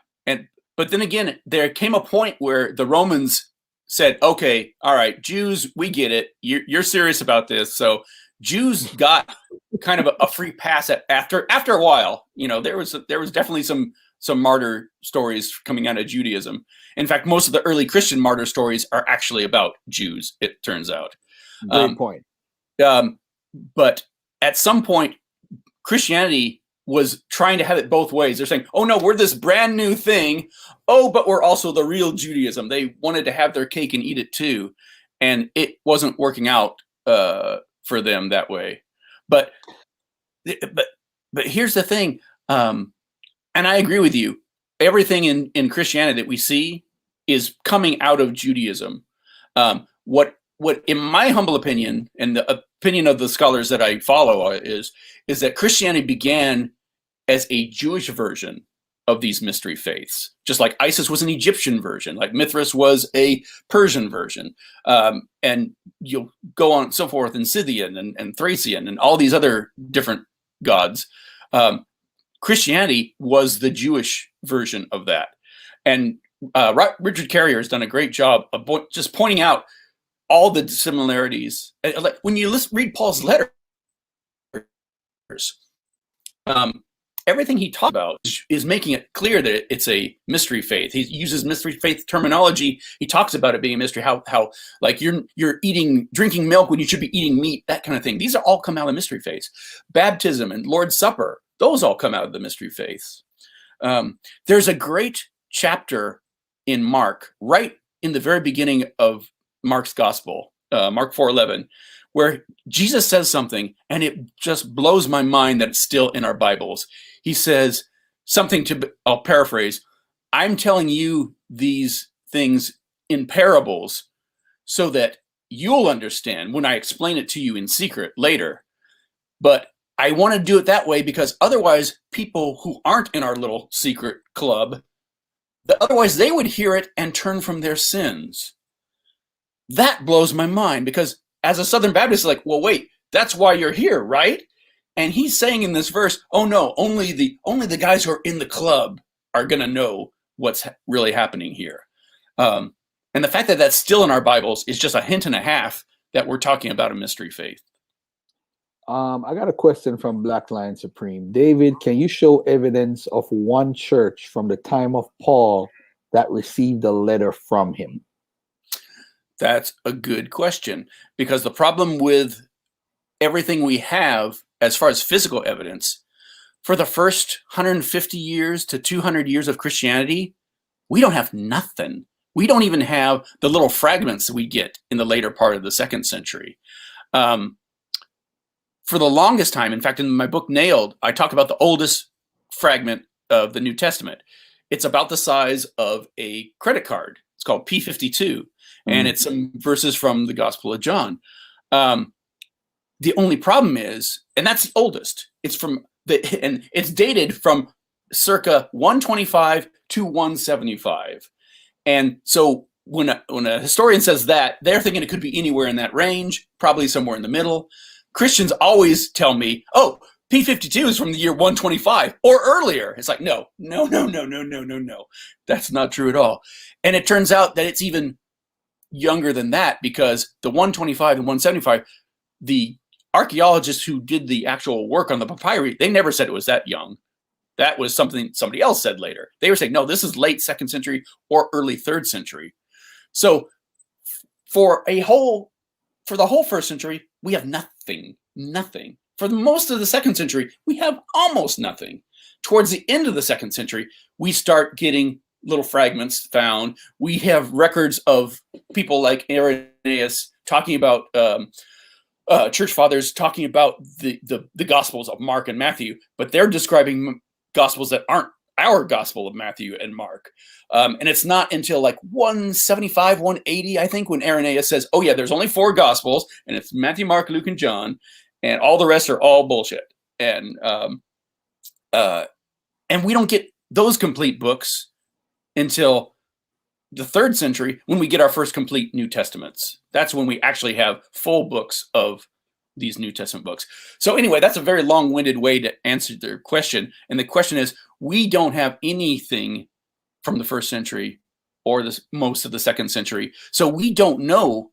But then again, there came a point where the Romans said, okay, all right, Jews, we get it. You're serious about this. So Jews got kind of a free pass after a while. You know, there was definitely some martyr stories coming out of Judaism. In fact, most of the early Christian martyr stories are actually about Jews, it turns out. Great point. But at some point, Christianity was trying to have it both ways. They're saying, oh no, we're this brand new thing. Oh, but we're also the real Judaism. They wanted to have their cake and eat it too. And it wasn't working out for them that way. But here's the thing. And I agree with you. Everything in Christianity that we see is coming out of Judaism. What in my humble opinion, and the opinion of the scholars that I follow, is that Christianity began as a Jewish version of these mystery faiths, just like Isis was an Egyptian version, like Mithras was a Persian version, and you'll go on and so forth, and Scythian and Thracian and all these other different gods. Christianity was the Jewish version of that. And Richard Carrier has done a great job of just pointing out all the similarities. Like when you read Paul's letters, everything he talks about is making it clear that it's a mystery faith. He uses mystery faith terminology. He talks about it being a mystery, how like you're drinking milk when you should be eating meat, that kind of thing. These are all come out of mystery faiths. Baptism and Lord's Supper, those all come out of the mystery faiths. There's a great chapter in Mark, right in the very beginning of Mark's gospel. Mark 4:11, where Jesus says something, and it just blows my mind that it's still in our Bibles. He says something I'll paraphrase, I'm telling you these things in parables so that you'll understand when I explain it to you in secret later. But I want to do it that way because otherwise people who aren't in our little secret club, otherwise they would hear it and turn from their sins. That blows my mind because as a Southern Baptist, like, well, wait, that's why you're here, right? And he's saying in this verse, oh no, only the guys who are in the club are going to know what's really happening here. And the fact that that's still in our Bibles is just a hint and a half that we're talking about a mystery faith. I got a question from Black Lion Supreme. David, can you show evidence of one church from the time of Paul that received a letter from him? That's a good question, because the problem with everything we have as far as physical evidence, for the first 150 years to 200 years of Christianity, we don't have nothing. We don't even have the little fragments that we get in the later part of the 2nd century. For the longest time, in fact, in my book Nailed, I talk about the oldest fragment of the New Testament. It's about the size of a credit card. It's called P52, and it's some verses from the Gospel of John. The only problem is, and that's the oldest, and it's dated from circa 125 to 175. And so when a historian says that, they're thinking it could be anywhere in that range, probably somewhere in the middle. Christians always tell me, oh, P52 is from the year 125 or earlier. It's like, no. That's not true at all. And it turns out that it's even younger than that, because the 125 and 175, the archaeologists who did the actual work on the papyri, they never said it was that young. That was something somebody else said later. They were saying, no, this is late 2nd century or early 3rd century. So for the whole 1st century, we have nothing. For most of the 2nd century, we have almost nothing. Towards the end of the 2nd century, we start getting little fragments found. We have records of people like Irenaeus talking about church fathers talking about the Gospels of Mark and Matthew, but they're describing Gospels that aren't our Gospel of Matthew and Mark. And it's not until like 175, 180, I think, when Irenaeus says, oh yeah, there's only 4 Gospels, and it's Matthew, Mark, Luke, and John, and all the rest are all bullshit. And we don't get those complete books until the 3rd century, when we get our first complete New Testaments. That's when we actually have full books of these New Testament books. So anyway, that's a very long-winded way to answer their question. And the question is, we don't have anything from the 1st century or most of the 2nd century. So we don't know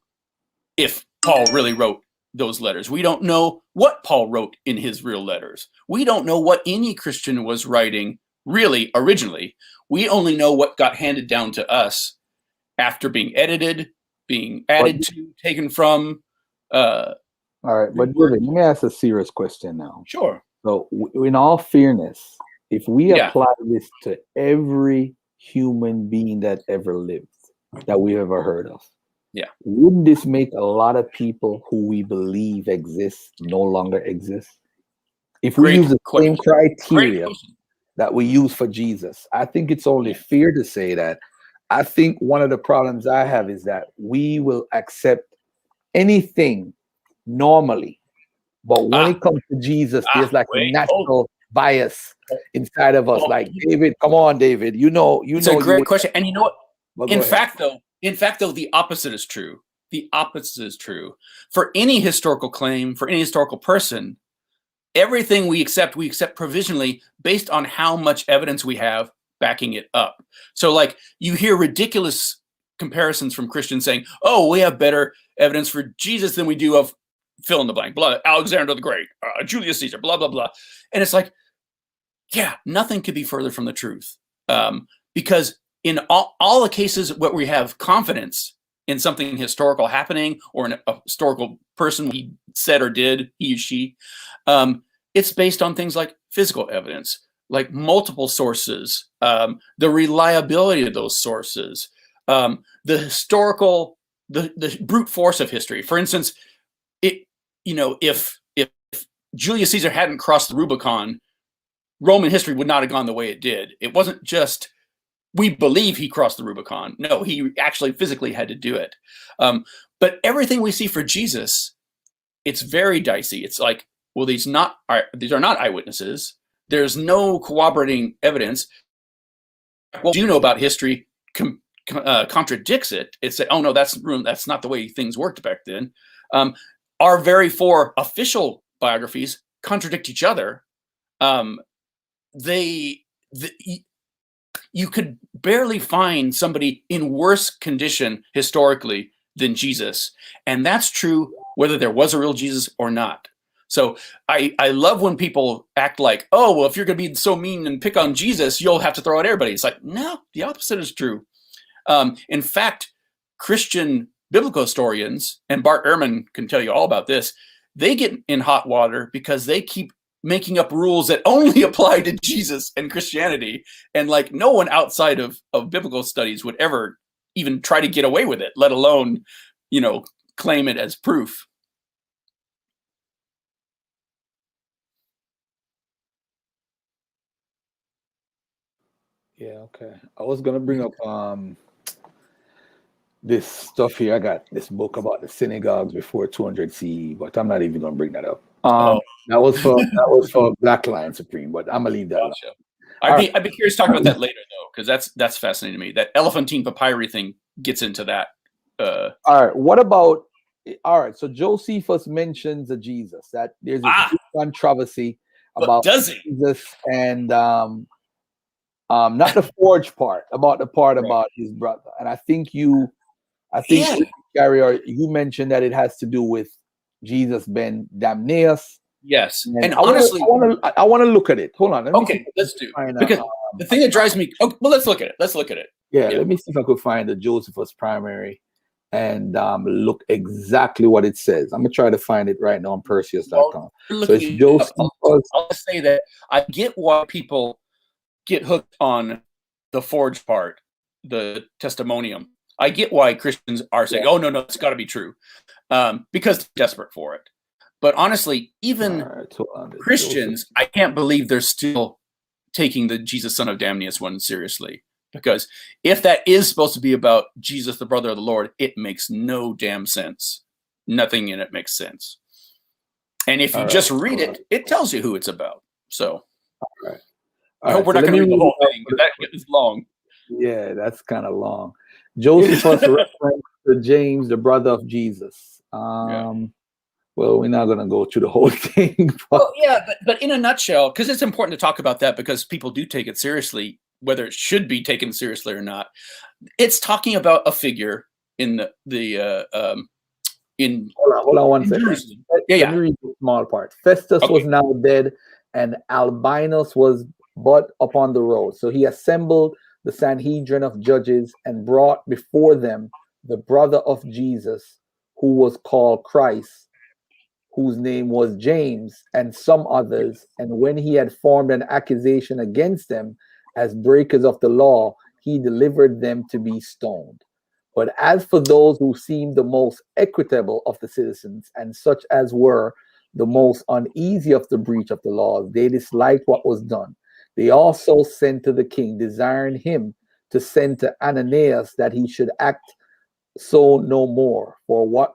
if Paul really wrote those letters. We don't know what Paul wrote in his real letters. We don't know what any Christian was writing really originally. We only know what got handed down to us after being edited, being added to, taken from. All right, but David, let me ask a serious question now. Sure. So, in all fairness, if we apply this to every human being that ever lived, that we've ever heard of, wouldn't this make a lot of people who we believe exist no longer exist? If we use the same criteria that we use for Jesus, I think it's only fair to say that I think one of the problems I have is that we will accept anything normally, but when it comes to Jesus, there's like a natural bias inside of us. Like, David, come on, David, it's a great question. And you know what? In fact, though, the opposite is true. The opposite is true. For any historical claim, for any historical person, everything we accept provisionally based on how much evidence we have backing it up. So like you hear ridiculous comparisons from Christians saying, oh, we have better evidence for Jesus than we do of fill in the blank, blah, Alexander the Great, Julius Caesar, blah, blah, blah. And it's like, yeah, nothing could be further from the truth. Because in all the cases where we have confidence in something historical happening or in a historical person he said or did, he or she, it's based on things like physical evidence, like multiple sources, the reliability of those sources, the historical the brute force of history. For instance, if Julius Caesar hadn't crossed the Rubicon, Roman history would not have gone the way it did. It wasn't just we believe he crossed the Rubicon. No, he actually physically had to do it. But everything we see for Jesus, it's very dicey. It's like, well, these are not eyewitnesses. There's no corroborating evidence. What you know about history contradicts it. It's oh no, that's not the way things worked back then. Our very four official biographies contradict each other. You could barely find somebody in worse condition historically than Jesus, and that's true whether there was a real Jesus or not. So I love when people act like, oh, well, if you're going to be so mean and pick on Jesus, you'll have to throw out everybody. It's like, no, the opposite is true. In fact, Christian biblical historians, and Bart Ehrman can tell you all about this, they get in hot water because they keep making up rules that only apply to Jesus and Christianity. And like no one outside of biblical studies would ever even try to get away with it, let alone, claim it as proof. Yeah, okay. I was gonna bring up this stuff here. I got this book about the synagogues before 200 CE, but I'm not even gonna bring that up. That was for Black Lion Supreme, but I'm gonna leave that. Gotcha. I'd be curious to talk about that later though, because that's fascinating to me. That Elephantine papyri thing gets into that. All right. What about? All right. So Josephus mentions a Jesus that there's a big controversy about Jesus and not the forged part, about the part about his brother. And I think Gary, you mentioned that it has to do with Jesus ben Damneus. Yes, and honestly, I want to look at it. Hold on. Let's do because the thing that drives me. Oh, well, let's look at it. Yeah, let me see if I could find the Josephus primary and look exactly what it says. I'm gonna try to find it right now on Perseus.com. So it's Josephus. I'll just say that I get why people get hooked on the forged part, the testimonium. I get why Christians are saying, "Oh no, it's got to be true," because they're desperate for it. But honestly, even Christians, I can't believe they're still taking the Jesus son of Damneus one seriously. Because if that is supposed to be about Jesus, the brother of the Lord, it makes no damn sense. Nothing in it makes sense. And if you just read it, it tells you who it's about. So I hope we're not going to read the whole thing, because that is long. Yeah, that's kind of long. Josephus reference to James, the brother of Jesus. Well, we're not going to go through the whole thing. But in a nutshell, because it's important to talk about that because people do take it seriously, whether it should be taken seriously or not. It's talking about a figure in hold on one second. Let me read the small part. Festus was now dead, and Albinus was but upon the road. So he assembled the Sanhedrin of judges and brought before them the brother of Jesus, who was called Christ, whose name was James, and some others. And when he had formed an accusation against them as breakers of the law, he delivered them to be stoned. But as for those who seemed the most equitable of the citizens, and such as were the most uneasy of the breach of the laws, they disliked what was done. They also sent to the king, desiring him to send to Ananias that he should act so no more. For what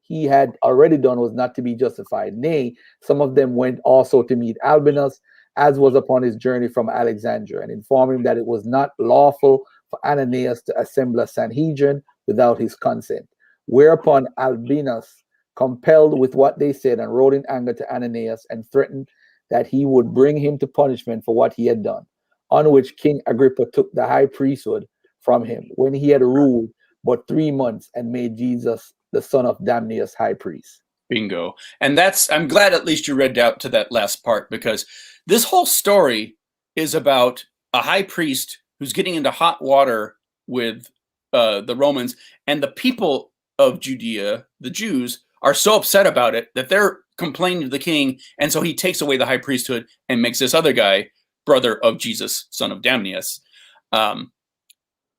he had already done was not to be justified. Nay, some of them went also to meet Albinus, as was upon his journey from Alexandria, and informed him that it was not lawful for Ananias to assemble a Sanhedrin without his consent. Whereupon Albinus, compelled with what they said, and wrote in anger to Ananias, and threatened that he would bring him to punishment for what he had done. On which King Agrippa took the high priesthood from him, when he had ruled but 3 months, and made Jesus the son of Damneus high priest. Bingo. And I'm glad at least you read out to that last part, because this whole story is about a high priest who's getting into hot water with the Romans, and the people of Judea, the Jews, are so upset about it that they're complaining to the king, and so he takes away the high priesthood and makes this other guy brother of Jesus, son of Damneus,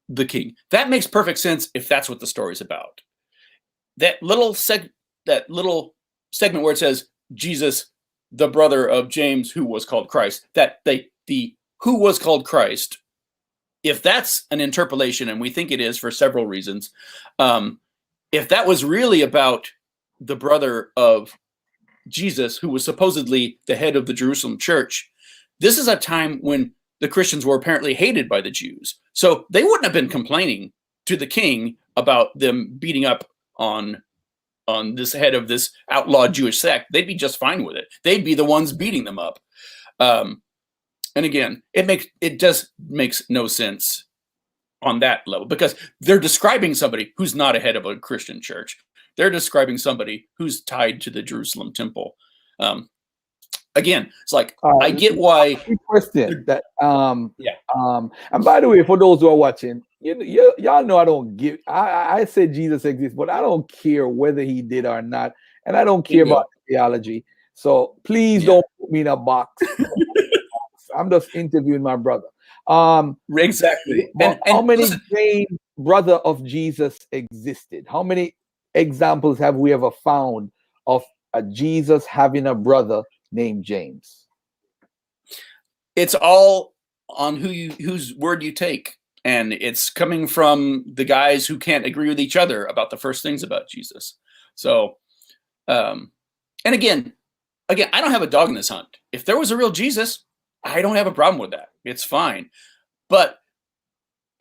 the king. That makes perfect sense if that's what the story's about. that little segment where it says Jesus, the brother of James, who was called Christ, that the who was called Christ, if that's an interpolation, and we think it is for several reasons, if that was really about the brother of Jesus, who was supposedly the head of the Jerusalem church, this is a time when the Christians were apparently hated by the Jews. So they wouldn't have been complaining to the king about them beating up on this head of this outlawed Jewish sect. They'd be just fine with it. They'd be the ones beating them up. And again, it just makes no sense on that level, because they're describing somebody who's not a head of a Christian church. They're describing somebody who's tied to the Jerusalem temple. Again, it's like, I get why. Question that, and by the way, for those who are watching, y'all know I don't give. I said Jesus exists, but I don't care whether he did or not, and I don't care about theology. So please don't put me in a box. I'm just interviewing my brother. Exactly. And how many James, brother of Jesus, existed? How many examples have we ever found of a Jesus having a brother named James? It's all on whose word you take, and it's coming from the guys who can't agree with each other about the first things about Jesus. So, and again, I don't have a dog in this hunt. If there was a real Jesus, I don't have a problem with that. It's fine. But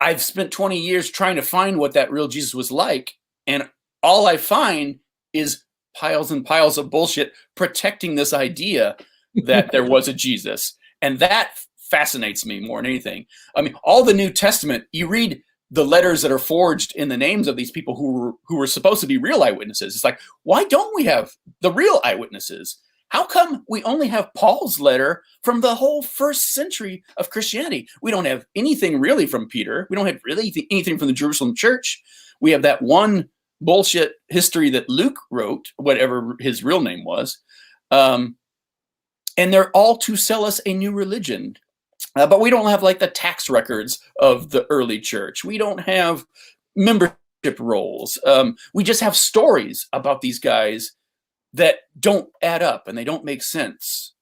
I've spent 20 years trying to find what that real Jesus was like, and all I find is piles and piles of bullshit protecting this idea that there was a Jesus. And that fascinates me more than anything. I mean, all the New Testament, you read the letters that are forged in the names of these people who were supposed to be real eyewitnesses. It's like, why don't we have the real eyewitnesses? How come we only have Paul's letter from the whole first century of Christianity? We don't have anything really from Peter. We don't have really anything from the Jerusalem church. We have that one bullshit history that Luke wrote, whatever his real name was. And they're all to sell us a new religion. But we don't have like the tax records of the early church. We don't have membership rolls. We just have stories about these guys that don't add up and they don't make sense.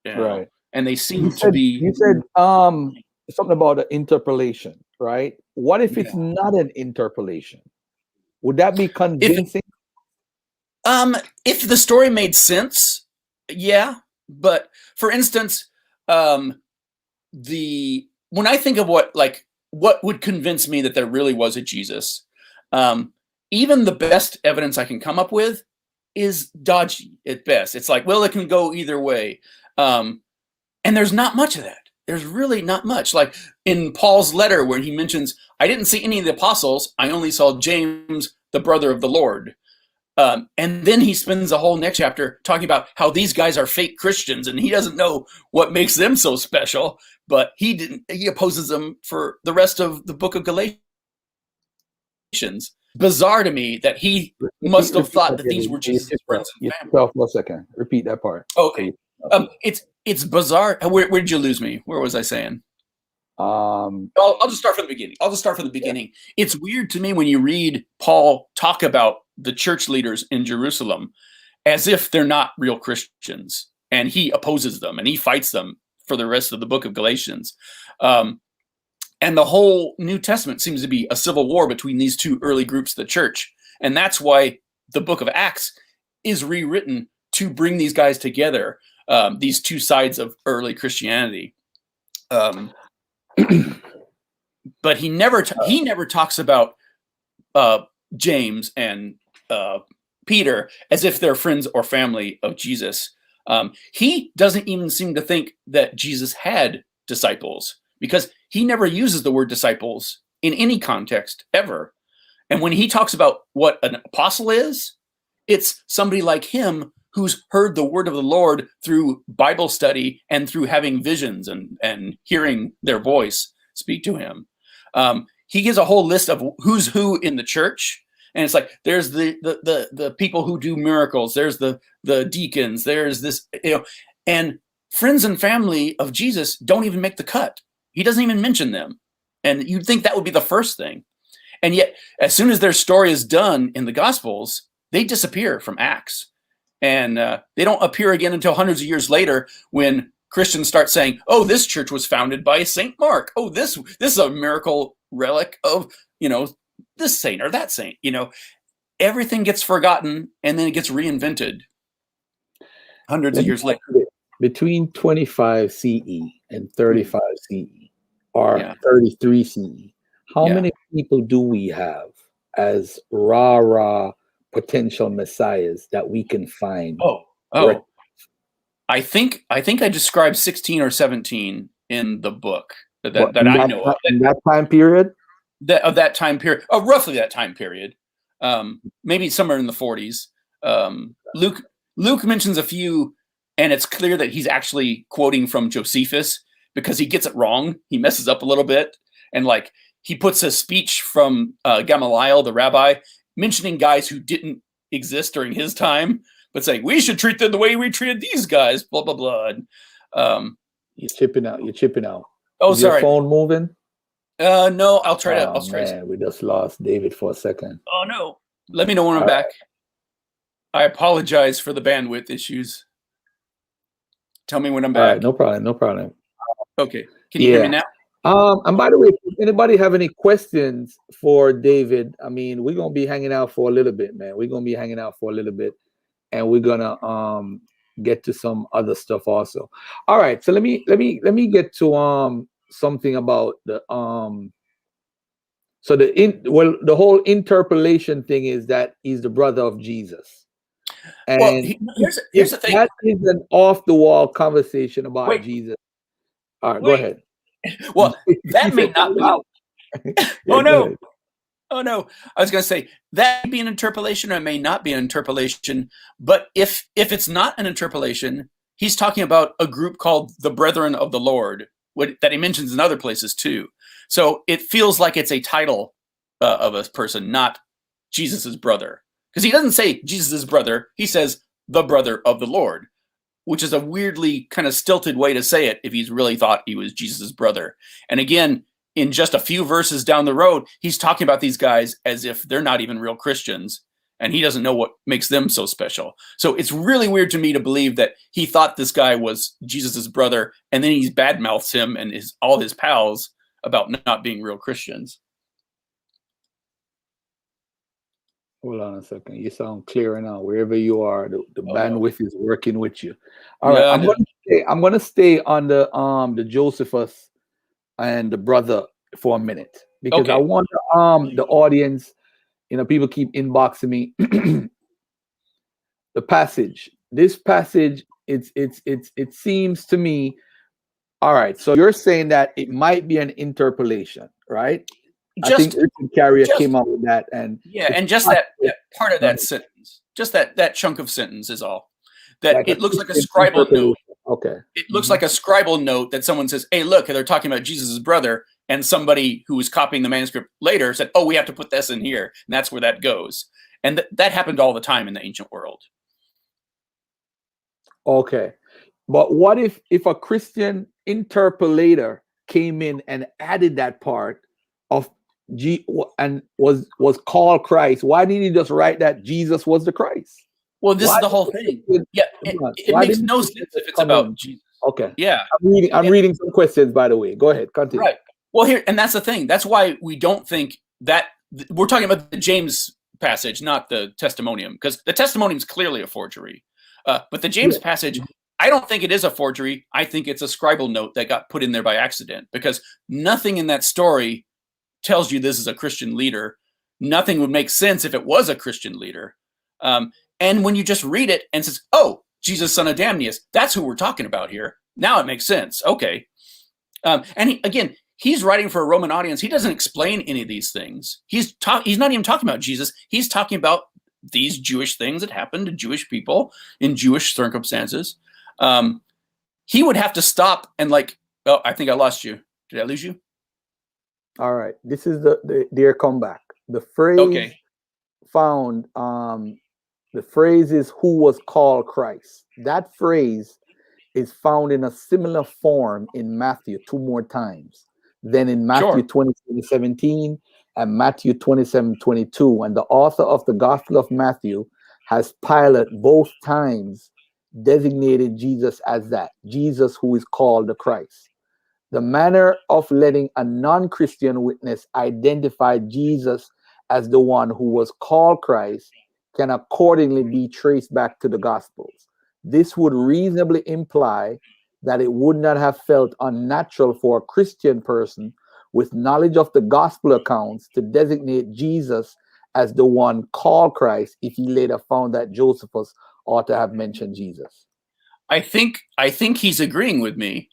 Right. And they seem to be. You said something about an interpolation, right? What if it's not an interpolation? Would that be convincing? If the story made sense, yeah. But for instance, when I think of what would convince me that there really was a Jesus, even the best evidence I can come up with is dodgy at best. It's like, well, it can go either way. And there's not much of that. There's really not much. Like in Paul's letter where he mentions, I didn't see any of the apostles. I only saw James, the brother of the Lord. And then he spends a whole next chapter talking about how these guys are fake Christians and he doesn't know what makes them so special, but he opposes them for the rest of the book of Galatians. Bizarre to me that he must have thought that these were Jesus' friends and family. For a second. Repeat that part. Okay. It's bizarre. Where did you lose me? Where was I saying? I'll just start from the beginning. It's weird to me when you read Paul talk about the church leaders in Jerusalem as if they're not real Christians, and he opposes them and he fights them for the rest of the book of Galatians. And the whole New Testament seems to be a civil war between these two early groups of the church. And that's why the book of Acts is rewritten to bring these guys together, these two sides of early Christianity. But he never talks about James and Peter as if they're friends or family of Jesus. He doesn't even seem to think that Jesus had disciples, because he never uses the word disciples in any context ever. And when he talks about what an apostle is, it's somebody like him who's heard the word of the Lord through Bible study and through having visions and hearing their voice speak to him. He gives a whole list of who's who in the church. And it's like, there's the people who do miracles. There's the deacons. There's this, and friends and family of Jesus don't even make the cut. He doesn't even mention them. And you'd think that would be the first thing. And yet, as soon as their story is done in the Gospels, they disappear from Acts. And they don't appear again until hundreds of years later when Christians start saying, oh, this church was founded by St. Mark. Oh, this is a miracle relic of, this saint or that saint. Everything gets forgotten and then it gets reinvented hundreds of years later. Between 25 CE and 35 CE or 33 CE, how many people do we have as rah potential messiahs that we can find? I think I described 16 or 17 in the book that I know of. In that time period? That time period. Oh, roughly that time period. Maybe somewhere in the 40s. Luke mentions a few, and it's clear that he's actually quoting from Josephus because he gets it wrong. He messes up a little bit. And he puts a speech from Gamaliel, the rabbi, mentioning guys who didn't exist during his time, but saying, we should treat them the way we treated these guys, blah, blah, blah. And, You're chipping out. Oh, Is sorry. Your phone moving? No, I'll try to. Man, we just lost David for a second. Oh, no. Let me know when I'm back. I apologize for the bandwidth issues. Tell me when I'm back. All right, no problem. Okay. Can you hear me now? And by the way, if anybody have any questions for David, I mean, we're gonna be hanging out for a little bit, man. We're gonna be hanging out for a little bit, and we're gonna get to some other stuff also. All right, so let me get to something about the so the whole interpolation thing is that he's the brother of Jesus. And here's the thing. That is an off the wall conversation about Jesus. All right, go ahead. Well, that may not be. Oh no. Oh no. I was going to say that may be an interpolation or it may not be an interpolation. But if it's not an interpolation, he's talking about a group called the Brethren of the Lord, that he mentions in other places too. So it feels like it's a title of a person, not Jesus's brother. Because he doesn't say Jesus' brother. He says the brother of the Lord, which is a weirdly kind of stilted way to say it if he's really thought he was Jesus' brother. And again, in just a few verses down the road, he's talking about these guys as if they're not even real Christians, and he doesn't know what makes them so special. So it's really weird to me to believe that he thought this guy was Jesus' brother, and then he badmouths him and all his pals about not being real Christians. Hold on a second. You sound clearer now. Wherever you are, the bandwidth is working with you. All right. I'm gonna stay on the Josephus and the brother for a minute because I want the audience. People keep inboxing me the passage. This passage, it seems to me. All right. So you're saying that it might be an interpolation, right? I think Richard Carrier came up with that, and just that part of that sentence, just that chunk of sentence is all. That it looks like a scribal note. Okay. It looks like a scribal note that someone says, "Hey, look, they're talking about Jesus' brother," and somebody who was copying the manuscript later said, "Oh, we have to put this in here," and that's where that goes. And that happened all the time in the ancient world. Okay, but what if a Christian interpolator came in and added that part of and was called Christ? Why didn't he just write that Jesus was the Christ? Well, this is the whole thing. It makes no sense if it's about Jesus. Okay. Yeah. I'm reading some questions, by the way. Go ahead. Continue. Right. Well, and that's the thing. That's why we don't think that we're talking about the James passage, not the Testimonium, because the Testimonium is clearly a forgery. But the James passage, I don't think it is a forgery. I think it's a scribal note that got put in there by accident, because nothing in that story tells you this is a Christian leader. Nothing would make sense if it was a Christian leader. And when you just read it and says, "Oh, Jesus, son of Damnius," that's who we're talking about here. Now it makes sense. Okay. And he's writing for a Roman audience. He doesn't explain any of these things. He's not even talking about Jesus. He's talking about these Jewish things that happened to Jewish people in Jewish circumstances. He would have to stop and I think I lost you. Did I lose you? All right. This is their comeback. The phrase found, the phrase is "who was called Christ." That phrase is found in a similar form in Matthew 2 more times. Then in Matthew 27:17 and Matthew 27:22. And the author of the Gospel of Matthew has Pilate both times designated Jesus as that, Jesus who is called the Christ. The manner of letting a non-Christian witness identify Jesus as the one who was called Christ can accordingly be traced back to the Gospels. This would reasonably imply that it would not have felt unnatural for a Christian person with knowledge of the Gospel accounts to designate Jesus as the one called Christ if he later found that Josephus ought to have mentioned Jesus. I think he's agreeing with me.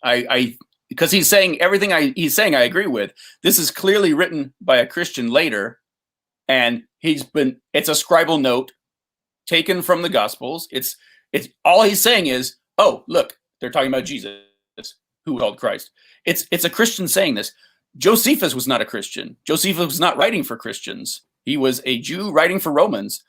Because he's saying everything he's saying I agree with. This is clearly written by a Christian later, and it's a scribal note taken from the Gospels. It's all he's saying is, oh, look, they're talking about Jesus, who was called Christ. It's a Christian saying this. Josephus was not a Christian. Josephus was not writing for Christians. He was a Jew writing for Romans.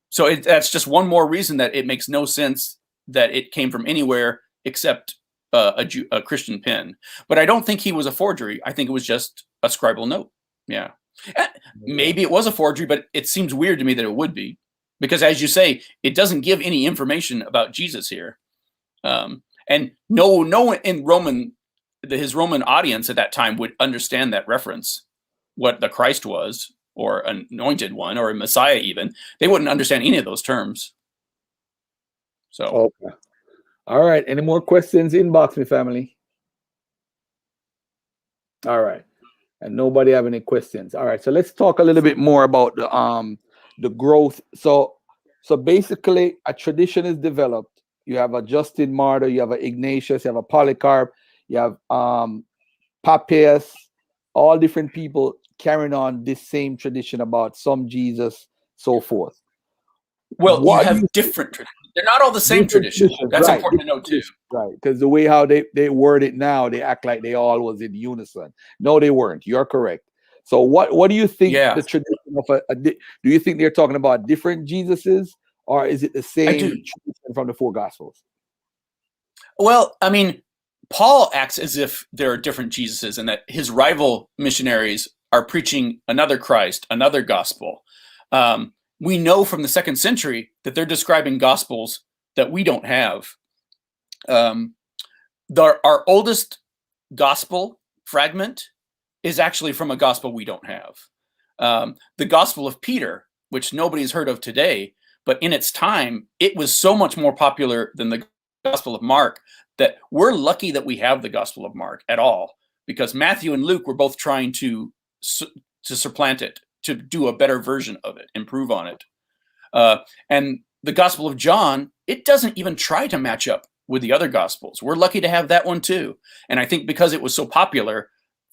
So that's just one more reason that it makes no sense that it came from anywhere except a Christian pen. But I don't think he was a forgery. I think it was just a scribal note. Yeah. Maybe it was a forgery, but it seems weird to me that it would be. Because as you say, it doesn't give any information about Jesus here. And no one in his Roman audience at that time would understand that reference, what the Christ was, or an anointed one, or a Messiah even. They wouldn't understand any of those terms. So, okay. All right. Any more questions? Inbox me, family. All right. And nobody have any questions. All right. So let's talk a little bit more about the growth. So basically, a tradition is developed. You have a Justin Martyr, you have a Ignatius, you have a Polycarp, you have Papias, all different people carrying on this same tradition about some Jesus, so forth. Well, you have different traditions. They're not all the same tradition. That's important to know too. Right, because the way how they word it now, they act like they all was in unison. No, they weren't. You're correct. So what do you think the tradition of do you think they're talking about different Jesuses, or is it the same tradition from the four Gospels? Well, I mean, Paul acts as if there are different Jesuses and that his rival missionaries are preaching another Christ, another gospel. We know from the 2nd century that they're describing gospels that we don't have. Our oldest gospel fragment is actually from a gospel we don't have. The Gospel of Peter, which nobody's heard of today, but in its time, it was so much more popular than the Gospel of Mark that we're lucky that we have the Gospel of Mark at all, because Matthew and Luke were both trying to supplant it, to do a better version of it, improve on it. And the Gospel of John, it doesn't even try to match up with the other Gospels. We're lucky to have that one too. And I think because it was so popular,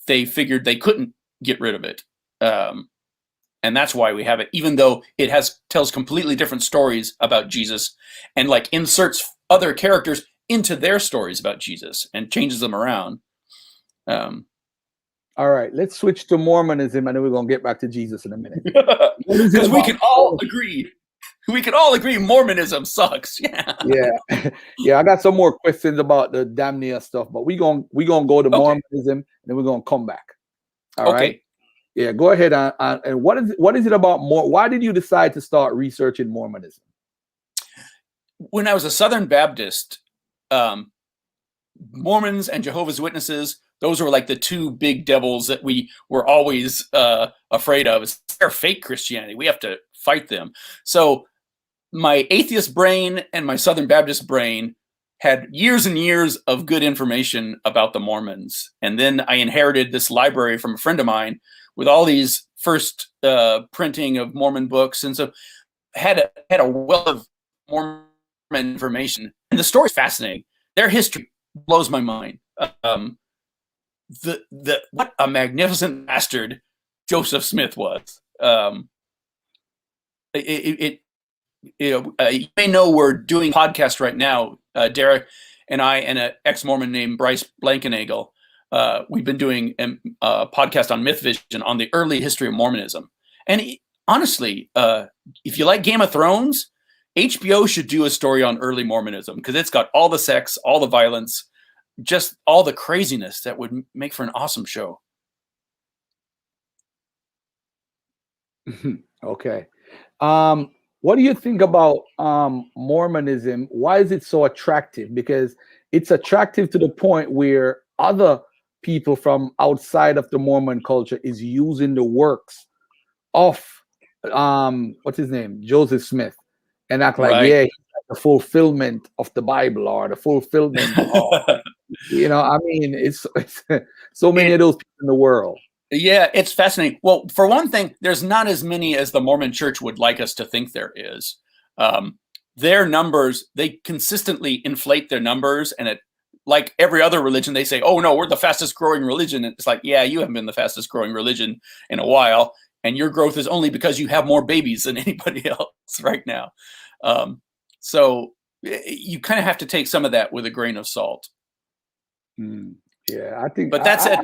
they figured they couldn't get rid of it. And that's why we have it, even though it tells completely different stories about Jesus and like inserts other characters into their stories about Jesus and changes them around. All right, let's switch to Mormonism, and then we're going to get back to Jesus in a minute. Because we can all agree. We can all agree Mormonism sucks. Yeah. I got some more questions about the damnia stuff, but we're gonna go to Mormonism, and then we're gonna come back. All right. Yeah, go ahead. And what is it about more? Why did you decide to start researching Mormonism? When I was a Southern Baptist, Mormons and Jehovah's Witnesses, those were like the two big devils that we were always afraid of. They're fake Christianity. We have to fight them. So my atheist brain and my Southern Baptist brain had years and years of good information about the Mormons. And then I inherited this library from a friend of mine with all these first printing of Mormon books. And so had a wealth of Mormon information. And the story's fascinating. Their history blows my mind. What a magnificent bastard Joseph Smith was. You may know we're doing a podcast right now, Derek and I and an ex-Mormon named Bryce Blankenagel. We've been doing a podcast on Myth Vision on the early history of Mormonism. And honestly, if you like Game of Thrones, HBO should do a story on early Mormonism because it's got all the sex, all the violence, just all the craziness that would make for an awesome show. Okay. What do you think about Mormonism? Why is it so attractive? Because it's attractive to the point where other people from outside of the Mormon culture is using the works of what's his name, Joseph Smith, and act like, Right. yeah, he's the fulfillment of the Bible or the fulfillment of, you know, I mean, it's so many of those people in the world. Yeah, it's fascinating. Well, for one thing, there's not as many as the Mormon Church would like us to think there is. Their numbers, they consistently inflate their numbers, and it, like every other religion, they say, "Oh no, we're the fastest growing religion." And it's like, yeah, you haven't been the fastest growing religion in a while, and your growth is only because you have more babies than anybody else right now. So you kind of have to take some of that with a grain of salt. Yeah, I think, but that's it.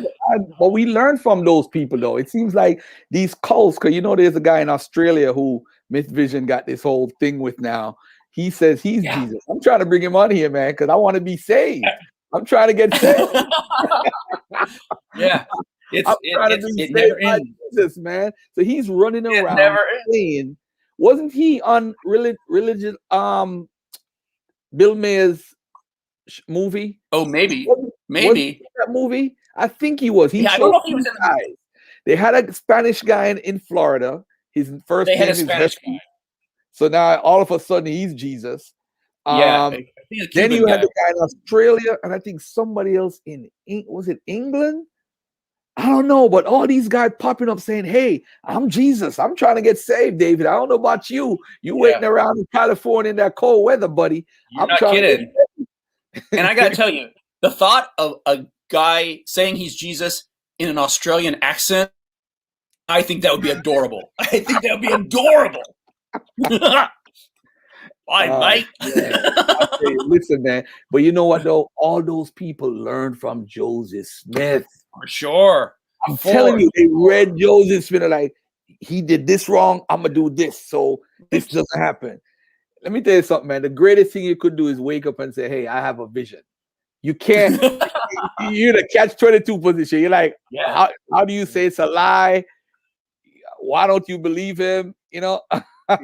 But we learn from those people, though. It seems like these cults, because you know, there's a guy in Australia who Myth Vision got this whole thing with now. He says he's Jesus. I'm trying to bring him on here, man, because I want to be saved. I'm trying to get saved. Yeah, it never ends, Jesus, man. So he's running around saying, wasn't he on religion? Bill Mayer's movie? Oh, maybe that movie. I think he was. I don't know if he was in the movie. They had a Spanish guy in Florida. His first name is Spanish guy. So now all of a sudden he's Jesus. Then you had the guy in Australia, and I think somebody else was it England? I don't know, but all these guys popping up saying, "Hey, I'm Jesus. I'm trying to get saved, David. I don't know about you. You waiting around in California in that cold weather, buddy. You're not kidding." And I gotta tell you, the thought of a guy saying he's Jesus in an Australian accent, I think that would be adorable. I think that would be adorable. Fine, mate. Hey, listen, man. But you know what, though? All those people learned from Joseph Smith. For sure. I'm telling you, they read Joseph Smith like, he did this wrong, I'm going to do this, so this doesn't happen. Let me tell you something, man. The greatest thing you could do is wake up and say, hey, I have a vision. You can't, you're in a catch-22 position. You're like, how do you say it's a lie? Why don't you believe him? You know? It's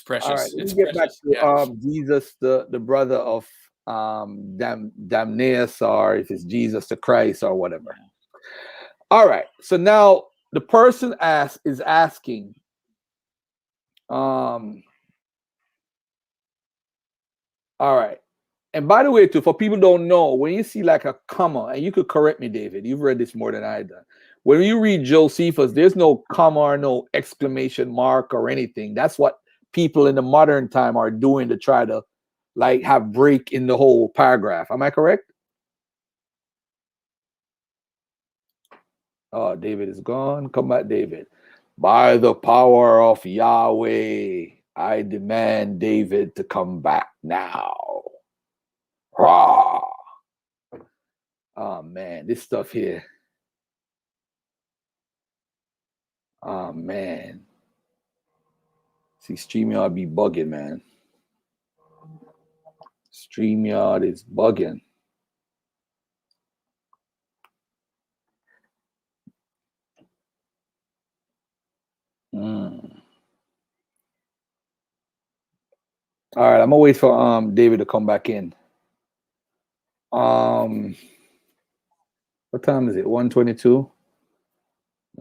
precious. All right, let's get back to Jesus, the brother of Damneus, or if it's Jesus the Christ or whatever. All right, so now the person is asking, all right. And by the way, too, for people who don't know, when you see like a comma, and you could correct me, David, you've read this more than I done. When you read Josephus, there's no comma or no exclamation mark or anything. That's what people in the modern time are doing to try to like have break in the whole paragraph. Am I correct? Oh, David is gone. Come back, David. By the power of Yahweh, I demand David to come back now. Rah! Oh, man, this stuff here. Oh, man. See, StreamYard be bugging, man. StreamYard is bugging. All right, I'm gonna wait for David to come back in. What time is it? 1:22.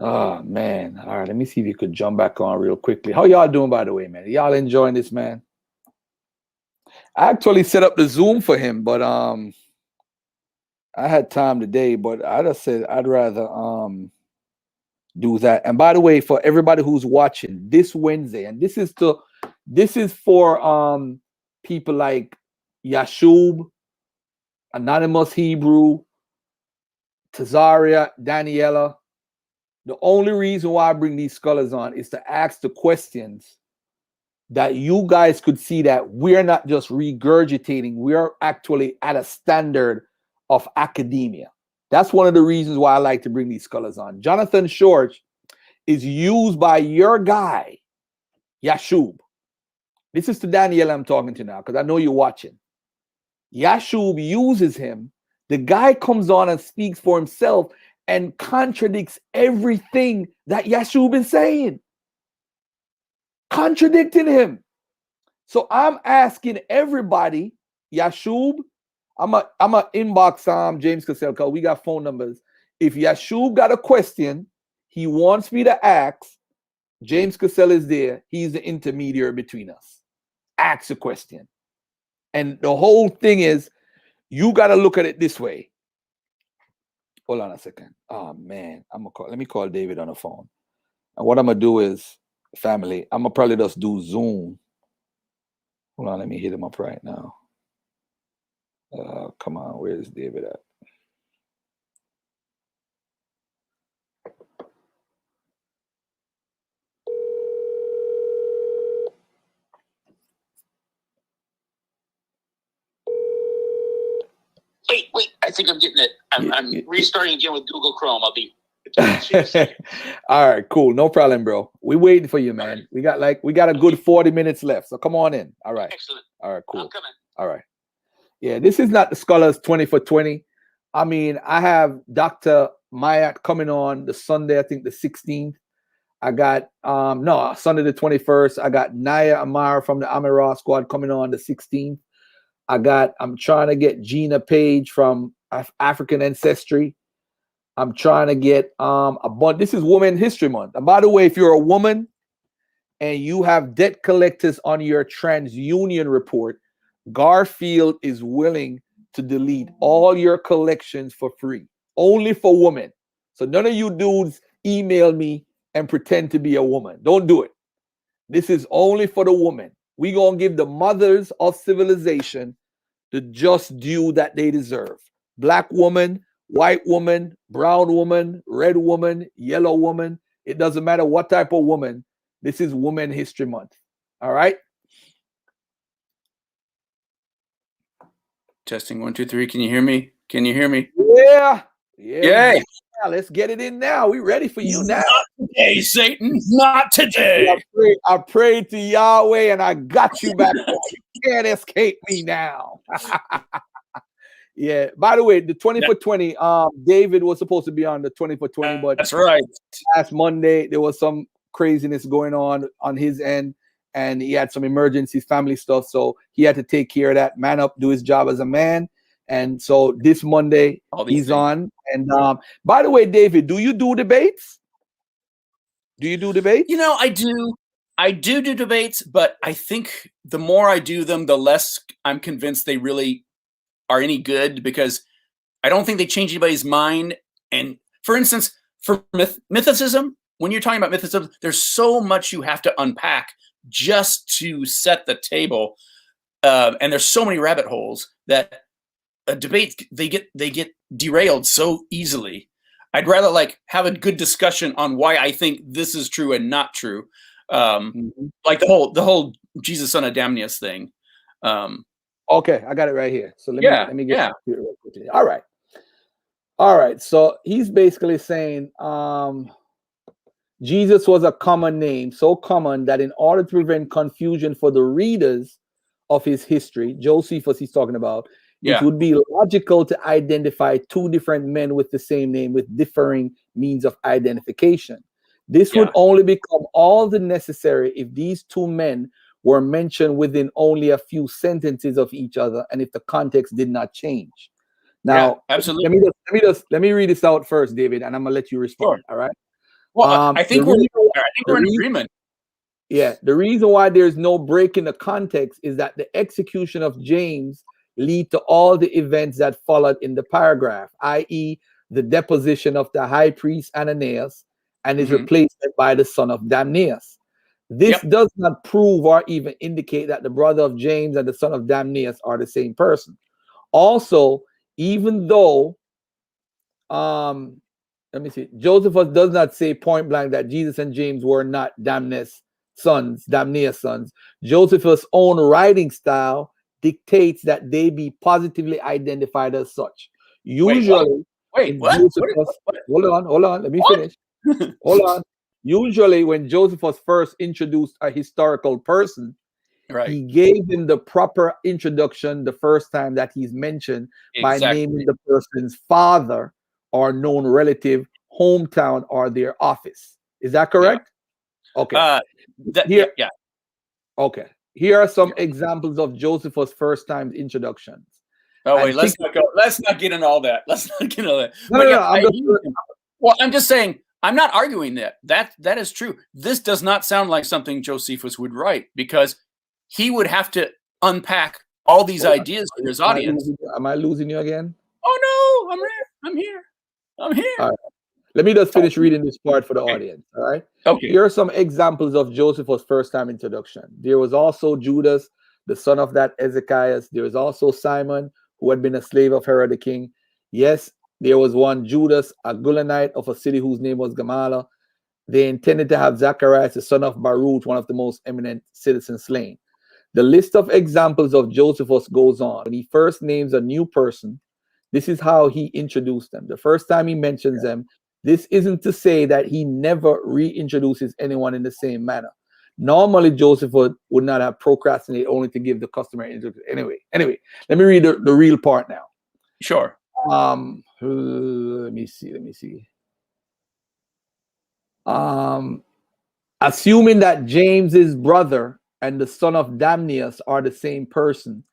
Oh man. All right, let me see if you could jump back on real quickly. How y'all doing, by the way, man? Y'all enjoying this, man? I actually set up the Zoom for him, but I had time today, but I just said I'd rather do that. And by the way, for everybody who's watching this Wednesday, and this is for people like Yashub, Anonymous Hebrew, Tazaria, Daniela. The only reason why I bring these scholars on is to ask the questions that you guys could see that we're not just regurgitating. We're actually at a standard of academia. That's one of the reasons why I like to bring these scholars on. Jonathan Short is used by your guy, Yashub. This is to Daniel I'm talking to now, because I know you're watching. Yashub uses him. The guy comes on and speaks for himself and contradicts everything that Yeshua been saying. Contradicting him. So I'm asking everybody, Yashub, I'm a inbox James Cassell, because we got phone numbers. If Yashub got a question he wants me to ask, James Cassell is there. He's the intermediary between us. Ask a question. And the whole thing is, you got to look at it this way. Hold on a second. Oh man, let me call David on the phone. And what I'm gonna do is, family, I'm gonna probably just do Zoom. Hold on, let me hit him up right now. Come on, where's David at? Wait, I think I'm getting it. I'm restarting again with Google Chrome. I'll be all right, cool. No problem, bro. We waiting for you, man. We got a good 40 minutes left. So come on in. All right. Excellent. All right, cool. I'm coming. All right. Yeah, this is not the Scholars 20 for 20. I mean, I have Dr. Mayat coming on the Sunday, I think the 16th. I got Sunday the 21st. I got Naya Amar from the Amira squad coming on the 16th. I'm trying to get Gina Page from African Ancestry. I'm trying to get this is Women History Month. And by the way, if you're a woman and you have debt collectors on your TransUnion report, Garfield is willing to delete all your collections for free, only for women. So none of you dudes email me and pretend to be a woman. Don't do it. This is only for the woman. We're going to give the mothers of civilization the just due that they deserve. Black woman, white woman, brown woman, red woman, yellow woman. It doesn't matter what type of woman. This is Women History Month. All right? Testing 1, 2, 3. Can you hear me? Can you hear me? Yeah. Yay. Yeah, let's get it in now. We ready for you now. Not today, Satan. Not today. I prayed to Yahweh and I got you back. You can't escape me now. Yeah. By the way, the 20 for 20, David was supposed to be on the 20 for 20, but that's right. Last Monday, there was some craziness going on his end, and he had some emergency family stuff. So he had to take care of that, man up, do his job as a man. And so this Monday he's on. And by the way, David, do you do debates? Do you do debates? You know, I do. I do debates, but I think the more I do them, the less I'm convinced they really are any good, because I don't think they change anybody's mind. And for instance, for mythicism, when you're talking about mythicism, there's so much you have to unpack just to set the table. And there's so many rabbit holes that a debate, they get derailed so easily. I'd rather have a good discussion on why I think this is true and not true. Like the whole Jesus son of Damnius thing. Okay, I got it right here. So let me get it real quickly. All right. So he's basically saying Jesus was a common name, so common that in order to prevent confusion for the readers of his history, Josephus he's talking about, it would be logical to identify two different men with the same name with differing means of identification. This would only become all the necessary if these two men were mentioned within only a few sentences of each other and if the context did not change. Now, absolutely. Let me read this out first, David, and I'm gonna let you respond. Sure. All right. Well, I think we're in agreement. Yeah, the reason why there's no break in the context is that the execution of James lead to all the events that followed in the paragraph, i.e., the deposition of the high priest Ananias and his replacement by the son of Damnius. This does not prove or even indicate that the brother of James and the son of Damnius are the same person. Also, even though, let me see, Josephus does not say point blank that Jesus and James were not Damnius sons. Josephus' own writing style dictates that they be positively identified as such. Usually, what? Hold on, let me finish. Hold on. Usually, when Josephus first introduced a historical person, he gave him the proper introduction the first time that he's mentioned by naming the person's father or known relative, hometown, or their office. Is that correct? Yeah. Okay. Yeah. Okay. Here are some examples of Josephus' first time introductions. Oh wait, let's not get into all that. Let's not get into that. No, I'm just saying, I'm not arguing that. That is true. This does not sound like something Josephus would write, because he would have to unpack all these ideas for his audience. Am I losing you again? Oh no, I'm here. All right. Let me just finish reading this part for the audience. All right. Okay. Here are some examples of Josephus' first time introduction. There was also Judas, the son of that Ezekias. There was also Simon, who had been a slave of Herod the king. Yes, there was one Judas, a Gulanite of a city whose name was Gamala. They intended to have Zacharias, the son of Baruch, one of the most eminent citizens, slain. The list of examples of Josephus goes on. When he first names a new person, this is how he introduced them. The first time he mentions them, this isn't to say that he never reintroduces anyone in the same manner. Normally, Joseph would not have procrastinated only to give the customer introduction. Anyway, let me read the real part now. Sure. Let me see. Assuming that James's brother and the son of Damnius are the same person,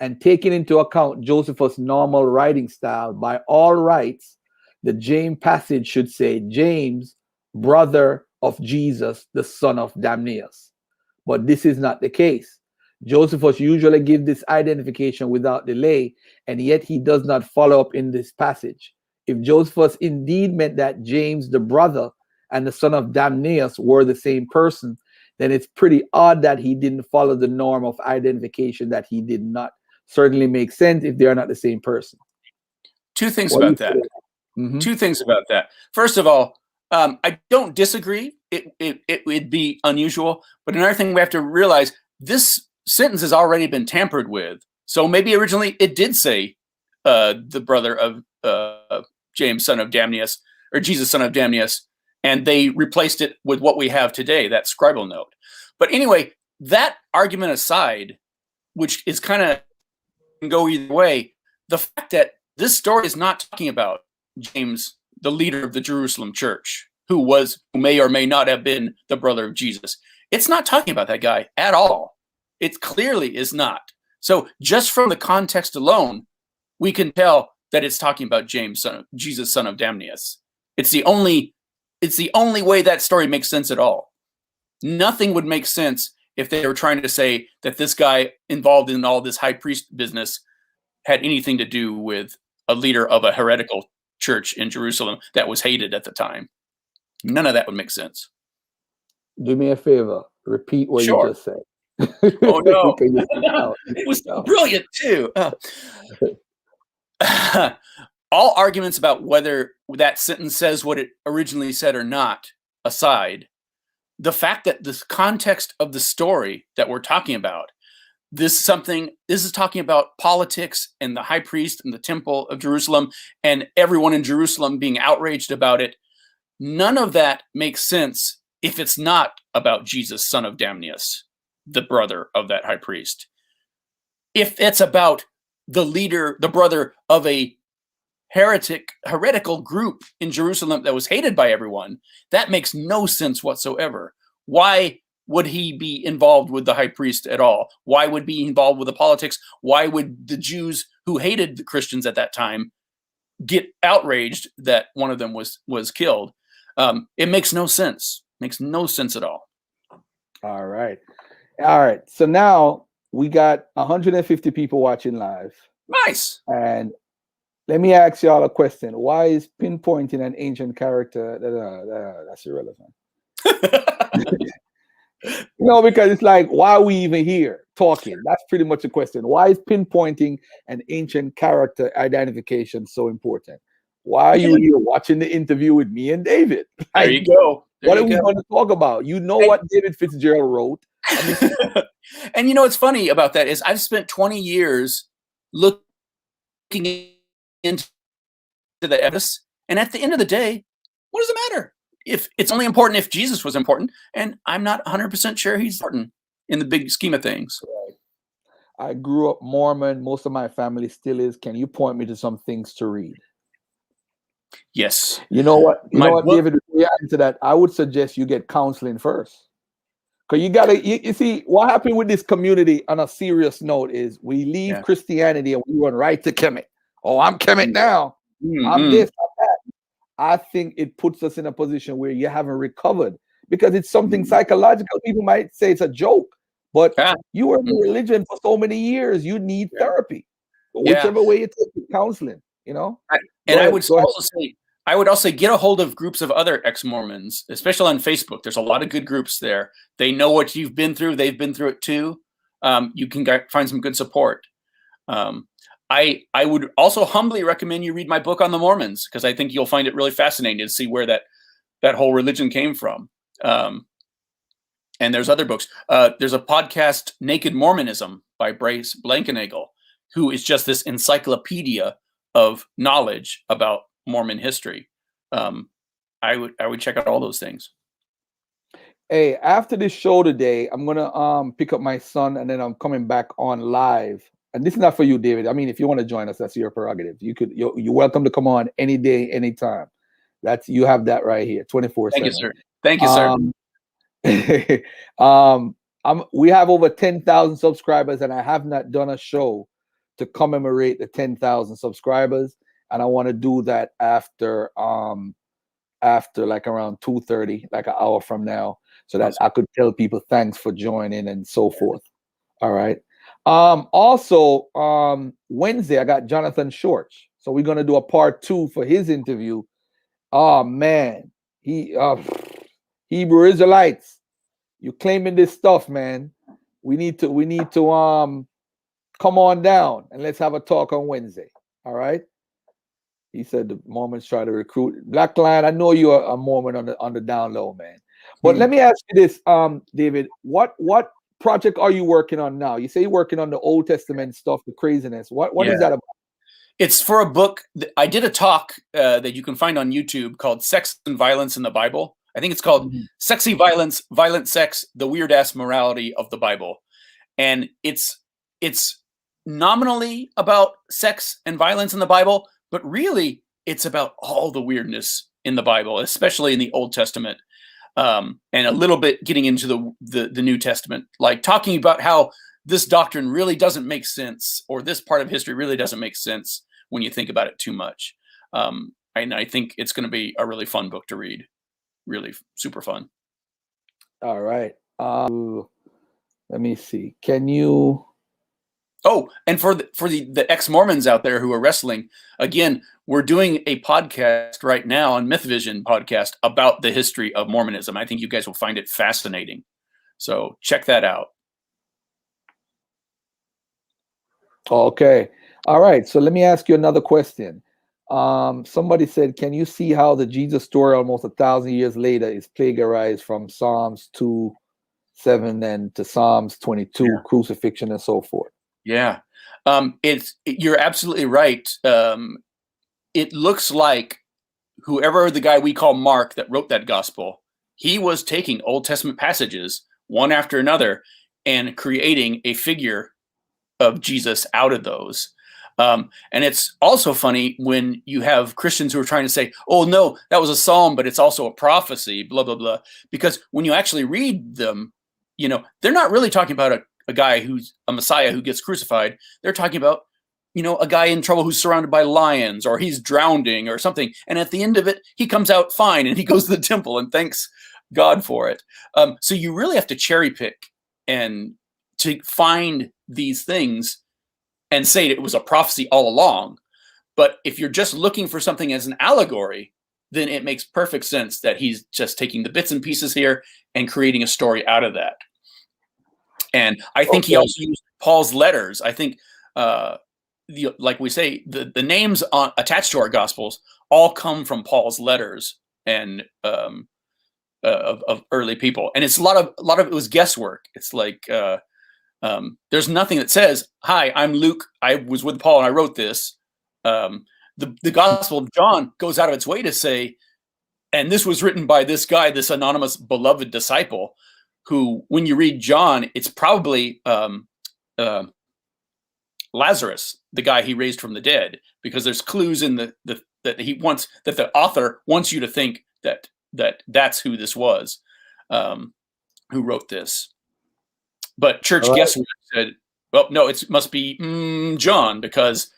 and taking into account Josephus' normal writing style, by all rights, the James passage should say James, brother of Jesus, the son of Damnius. But this is not the case. Josephus usually gives this identification without delay, and yet he does not follow up in this passage. If Josephus indeed meant that James, the brother, and the son of Damnius were the same person, then it's pretty odd that he didn't follow the norm of identification that he did not. Certainly makes sense if they are not the same person. Two things about that. Mm-hmm. 2 things about that. First of all, I don't disagree. It would be unusual. But another thing we have to realize, this sentence has already been tampered with. So maybe originally it did say the brother of James, son of Damnius, or Jesus, son of Damnius, and they replaced it with what we have today, that scribal note. But anyway, that argument aside, which is kind of go either way, the fact that this story is not talking about James, the leader of the Jerusalem church, who may or may not have been the brother of Jesus. It's not talking about that guy at all. It clearly is not. So just from the context alone, we can tell that it's talking about James, Jesus, son of Damnius. It's the only way that story makes sense at all. Nothing would make sense if they were trying to say that this guy involved in all this high priest business had anything to do with a leader of a heretical church in Jerusalem that was hated at the time. None of that would make sense. Do me a favor. Repeat what you just said. Oh, no. It was brilliant, too. All arguments about whether that sentence says what it originally said or not aside, the fact that the context of the story that we're talking about, this is talking about politics and the high priest and the temple of Jerusalem and everyone in Jerusalem being outraged about it. None of that makes sense if it's not about Jesus, son of Damnius, the brother of that high priest. If it's about the leader, the brother of a heretical group in Jerusalem that was hated by everyone, that makes no sense whatsoever. Why would he be involved with the high priest at all? Why would he be involved with the politics? Why would the Jews who hated the Christians at that time get outraged that one of them was killed? It makes no sense. Makes no sense at all. All right. So now we got 150 people watching live. Nice. And let me ask y'all a question. Why is pinpointing an ancient character that's irrelevant? Because it's like, why are we even here talking? That's pretty much the question. Why is pinpointing an ancient character identification so important? Why are you here watching the interview with me and David? There you go. What are we going to talk about? You know what David Fitzgerald wrote. And what's funny about that is I've spent 20 years looking into the evidence, and at the end of the day, what does it matter? If it's only important if Jesus was important, and I'm not 100% sure he's important in the big scheme of things. Right. I grew up Mormon. Most of my family still is. Can you point me to some things to read? Yes. You know what, David, before you answer that, I would suggest you get counseling first. Because you see, what happened with this community on a serious note is we leave Christianity and we run right to Kemet. Oh, I'm Kemet now. I'm this, I'm that. I think it puts us in a position where you haven't recovered because it's something psychological. People might say it's a joke, but you were in religion for so many years. You need therapy. But whichever way you take it, counseling, I would also say get a hold of groups of other ex-Mormons, especially on Facebook. There's a lot of good groups there. They know what you've been through. They've been through it too. You can find some good support. I would also humbly recommend you read my book on the Mormons, because I think you'll find it really fascinating to see where that whole religion came from. And there's other books. There's a podcast, Naked Mormonism, by Bryce Blankenagel, who is just this encyclopedia of knowledge about Mormon history. I would check out all those things. Hey, after this show today, I'm gonna pick up my son, and then I'm coming back on live. And this is not for you, David. I mean, if you want to join us, that's your prerogative. You're welcome to come on any day, anytime. You have that right here, 24/7. Thank you, sir. Thank you, sir. We have over 10,000 subscribers, and I have not done a show to commemorate the 10,000 subscribers. And I want to do that after like around 2:30, like an hour from now, so that I could tell people thanks for joining and so forth. All right. Also, Wednesday, I got Jonathan Shorch. So we're going to do a part 2 for his interview. Oh, man. Hebrew Israelites, you claiming this stuff, man. We need to come on down and let's have a talk on Wednesday. All right. He said the Mormons try to recruit. Black Lion, I know you're a Mormon on the down low, man. But let me ask you this, David. What project are you working on now? You say you're working on the Old Testament stuff, the craziness. What is that about? It's for a book. I did a talk that you can find on YouTube called Sex and Violence in the Bible. I think it's called Sexy Violence, Violent Sex, the Weird-Ass Morality of the Bible. And it's nominally about sex and violence in the Bible, but really it's about all the weirdness in the Bible, especially in the Old Testament. And a little bit getting into the New Testament, like talking about how this doctrine really doesn't make sense, or this part of history really doesn't make sense when you think about it too much. And I think it's going to be a really fun book to read. Really super fun. All right. Let me see. Can you... Oh, and for the ex-Mormons out there who are wrestling, again, we're doing a podcast right now on MythVision podcast about the history of Mormonism. I think you guys will find it fascinating. So check that out. Okay. All right. So let me ask you another question. Somebody said, can you see how the Jesus story almost 1,000 years later is plagiarized from Psalms 2:7 and to Psalms 22, crucifixion and so forth? Yeah, you're absolutely right. It looks like whoever the guy we call Mark that wrote that gospel, he was taking Old Testament passages one after another and creating a figure of Jesus out of those. And it's also funny when you have Christians who are trying to say, oh, no, that was a psalm, but it's also a prophecy, blah, blah, blah. Because when you actually read them, they're not really talking about a guy who's a Messiah who gets crucified. They're talking about, a guy in trouble who's surrounded by lions, or he's drowning or something. And at the end of it, he comes out fine and he goes to the temple and thanks God for it. So you really have to cherry pick and to find these things and say it was a prophecy all along. But if you're just looking for something as an allegory, then it makes perfect sense that he's just taking the bits and pieces here and creating a story out of that. And I think he also used Paul's letters. I think, like we say, the names attached to our Gospels all come from Paul's letters and of early people. And it's a lot of it was guesswork. It's like there's nothing that says, "Hi, I'm Luke. I was with Paul and I wrote this." The Gospel of John goes out of its way to say, and this was written by this guy, this anonymous beloved disciple, who, when you read John, it's probably Lazarus, the guy he raised from the dead, because there's clues in the that the author wants you to think that's who this was, who wrote this. But Church Guesswork said, well, no, it must be John, because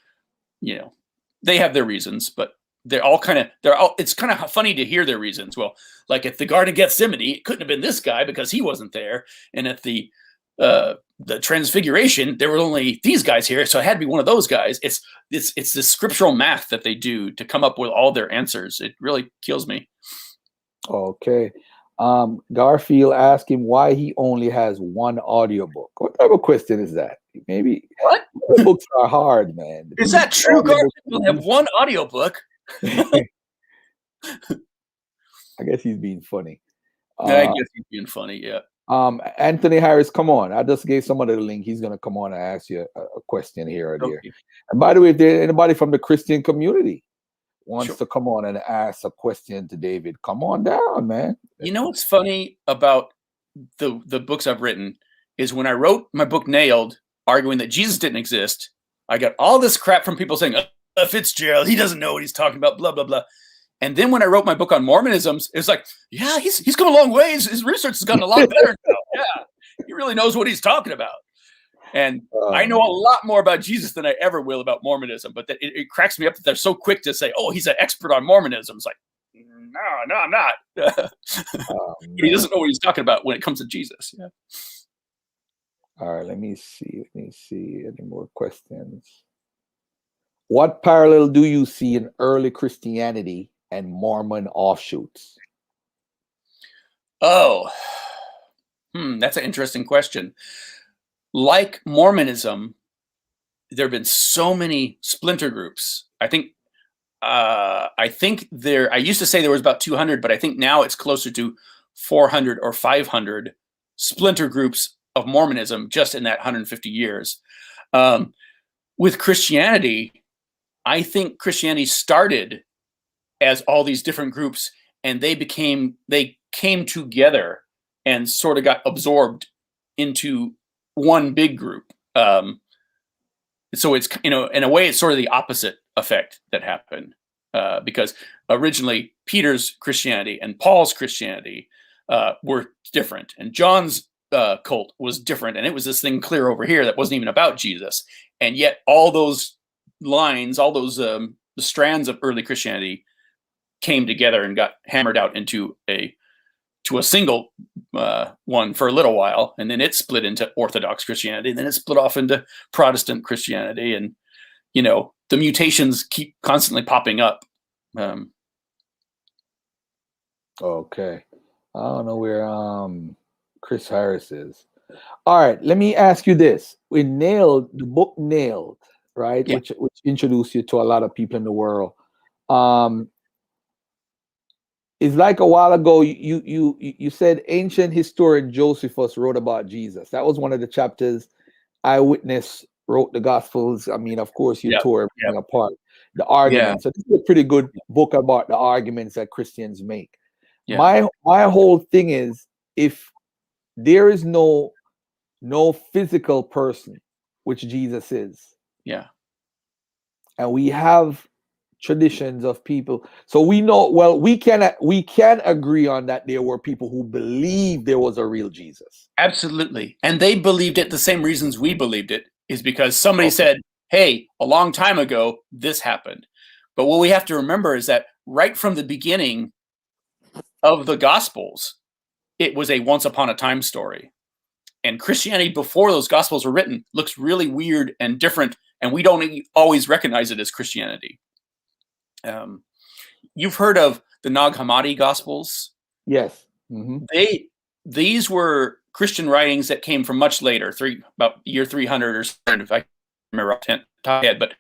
they have their reasons, but it's kind of funny to hear their reasons. Well, like at the Garden of Gethsemane, it couldn't have been this guy because he wasn't there, and at the Transfiguration, there were only these guys here, so it had to be one of those guys. It's the scriptural math that they do to come up with all their answers. It really kills me. Okay. Garfield asked him why he only has one audiobook. What type of question is that? Maybe what? Books are hard, man. Is that true? Garfield have one audiobook. I guess he's being funny. I guess he's being funny, yeah. Anthony Harris, come on. I just gave somebody the link. He's gonna come on and ask you a question here or there. And by the way, if there's anybody from the Christian community wants to come on and ask a question to David, come on down, man. You know what's funny about the books I've written is when I wrote my book Nailed, arguing that Jesus didn't exist, I got all this crap from people saying, Fitzgerald, he doesn't know what he's talking about, blah, blah, blah. And then when I wrote my book on Mormonism, it was like, yeah, he's come a long way. His research has gotten a lot better now. Yeah, he really knows what he's talking about. And I know a lot more about Jesus than I ever will about Mormonism. But it cracks me up that they're so quick to say, oh, he's an expert on Mormonism. It's like, no, I'm not. But he doesn't know what he's talking about when it comes to Jesus. Yeah. All right, let me see. Any more questions? What parallel do you see in early Christianity and Mormon offshoots? Oh, that's an interesting question. Like Mormonism, there have been so many splinter groups. I think there. I used to say there was about 200, but I think now it's closer to 400 or 500 splinter groups of Mormonism just in that 150 years. With Christianity, I think Christianity started as all these different groups, and they came together and sort of got absorbed into one big group. So it's, in a way, it's sort of the opposite effect that happened, because originally Peter's Christianity and Paul's Christianity were different, and John's cult was different, and it was this thing clear over here that wasn't even about Jesus. And yet all those lines, all those the strands of early Christianity came together and got hammered out into a single one for a little while, and then it split into Orthodox Christianity, and then it split off into Protestant Christianity, and the mutations keep constantly popping up. Okay, I don't know where Chris Harris is. All right, let me ask you this: the book Nailed, right? Yeah. Which introduced you to a lot of people in the world. It's like a while ago, you said ancient historian Josephus wrote about Jesus. That was one of the chapters. Eyewitness wrote the Gospels. I mean, of course, you tore everything apart. The arguments. So this is a pretty good book about the arguments that Christians make. Yeah. My whole thing is, if there is no physical person, which Jesus is, and we have traditions of people, so we know, well, we can agree on that there were people who believed there was a real Jesus. Absolutely. And they believed it the same reasons we believed it, is because somebody said, hey, a long time ago this happened. But what we have to remember is that right from the beginning of the Gospels, it was a once upon a time story. And Christianity before those Gospels were written looks really weird and different, and we don't always recognize it as Christianity. You've heard of the Nag Hammadi Gospels? Yes. Mm-hmm. These were Christian writings that came from much later, about year 300 or something, if I remember off the top of my head. But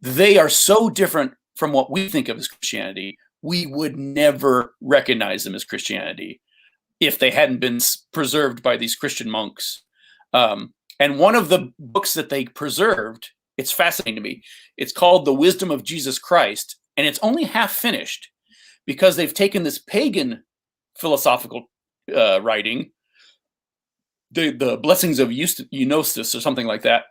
they are so different from what we think of as Christianity, we would never recognize them as Christianity if they hadn't been preserved by these Christian monks. And one of the books that they preserved, it's fascinating to me. It's called The Wisdom of Jesus Christ. And it's only half finished because they've taken this pagan philosophical writing, the Blessings of Eunostus or something like that,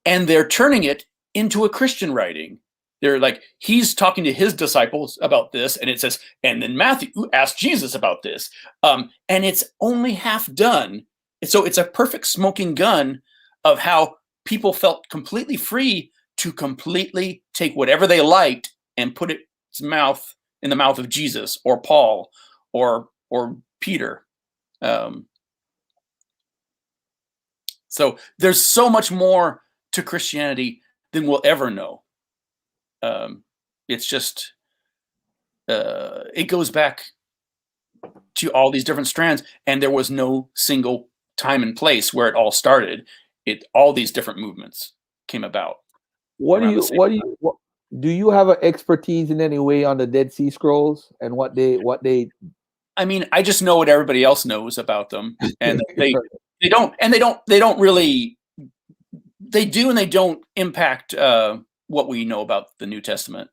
and they're turning it into a Christian writing. They're like, he's talking to his disciples about this, and it says, and then Matthew asked Jesus about this. And it's only half done. So it's a perfect smoking gun of how people felt completely free to completely take whatever they liked and put it in the mouth of Jesus or Paul or Peter. So there's so much more to Christianity than we'll ever know. It's just, it goes back to all these different strands, and there was no single time and place where it all started. All these different movements came about. Do you have an expertise in any way on the Dead Sea Scrolls and what they? I mean, I just know what everybody else knows about them, and they don't really. They do and they don't impact what we know about the New Testament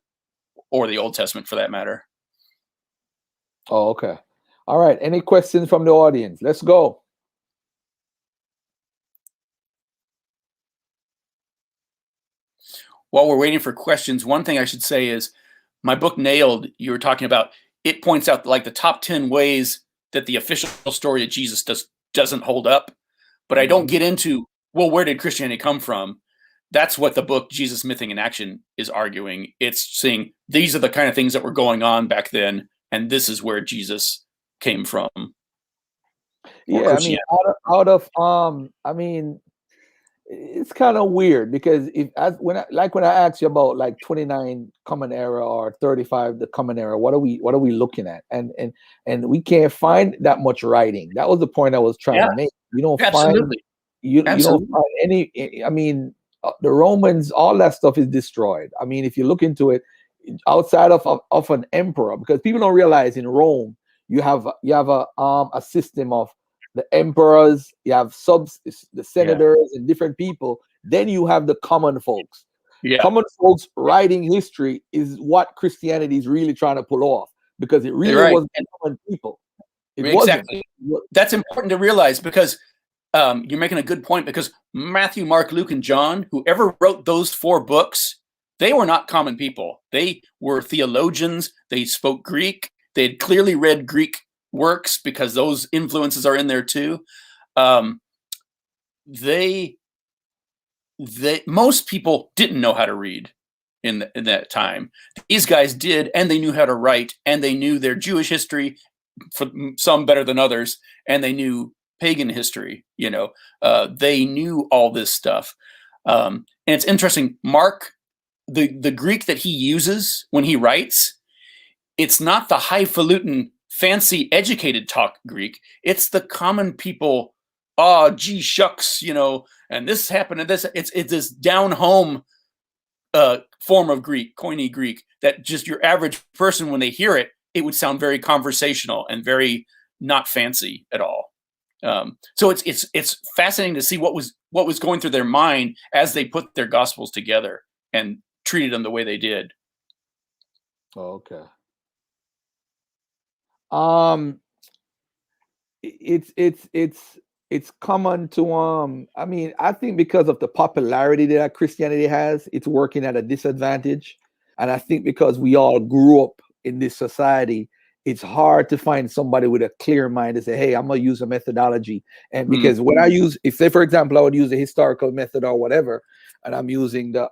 or the Old Testament, for that matter. Oh, okay. All right. Any questions from the audience? Let's go. While we're waiting for questions, one thing I should say is my book, Nailed, you were talking about, it points out like the top 10 ways that the official story of Jesus doesn't hold up. But I don't get into, well, where did Christianity come from? That's what the book, Jesus, Mything in Action, is arguing. It's saying these are the kind of things that were going on back then, and this is where Jesus came from. Yeah, I mean, I mean, it's kind of weird because when I asked you about like 29 Common Era or 35 the Common Era, what are we looking at? And we can't find that much writing. That was the point I was trying to make. You don't find you don't find any. I mean, the Romans, all that stuff is destroyed. I mean, if you look into it, outside of an emperor, because people don't realize in Rome you have a system of the emperors, you have the senators and different people. Then you have the common folks. Yeah. Common folks writing history is what Christianity is really trying to pull off, because it really wasn't common people. Exactly. That's important to realize, because you're making a good point, because Matthew, Mark, Luke, and John, whoever wrote those 4 books, they were not common people. They were theologians. They spoke Greek. They had clearly read Greek works because those influences are in there too. Most people didn't know how to read in that time. These guys did, and they knew how to write, and they knew their Jewish history, for some better than others, and they knew pagan history. They knew all this stuff. And it's interesting, Mark, the Greek that he uses when he writes, it's not the highfalutin, fancy, educated talk Greek. It's the common people, gee shucks, and this happened and this. It's this down home form of Greek, Koine Greek, that just your average person, when they hear it, it would sound very conversational and very not fancy at all. So it's fascinating to see what was going through their mind as they put their gospels together and treated them the way they did. Okay. It's common to I mean, I think because of the popularity that Christianity has, it's working at a disadvantage. And I think because we all grew up in this society, it's hard to find somebody with a clear mind to say, hey, I'm gonna use a methodology. And because when I use, if say for example, I would use a historical method or whatever, and I'm using the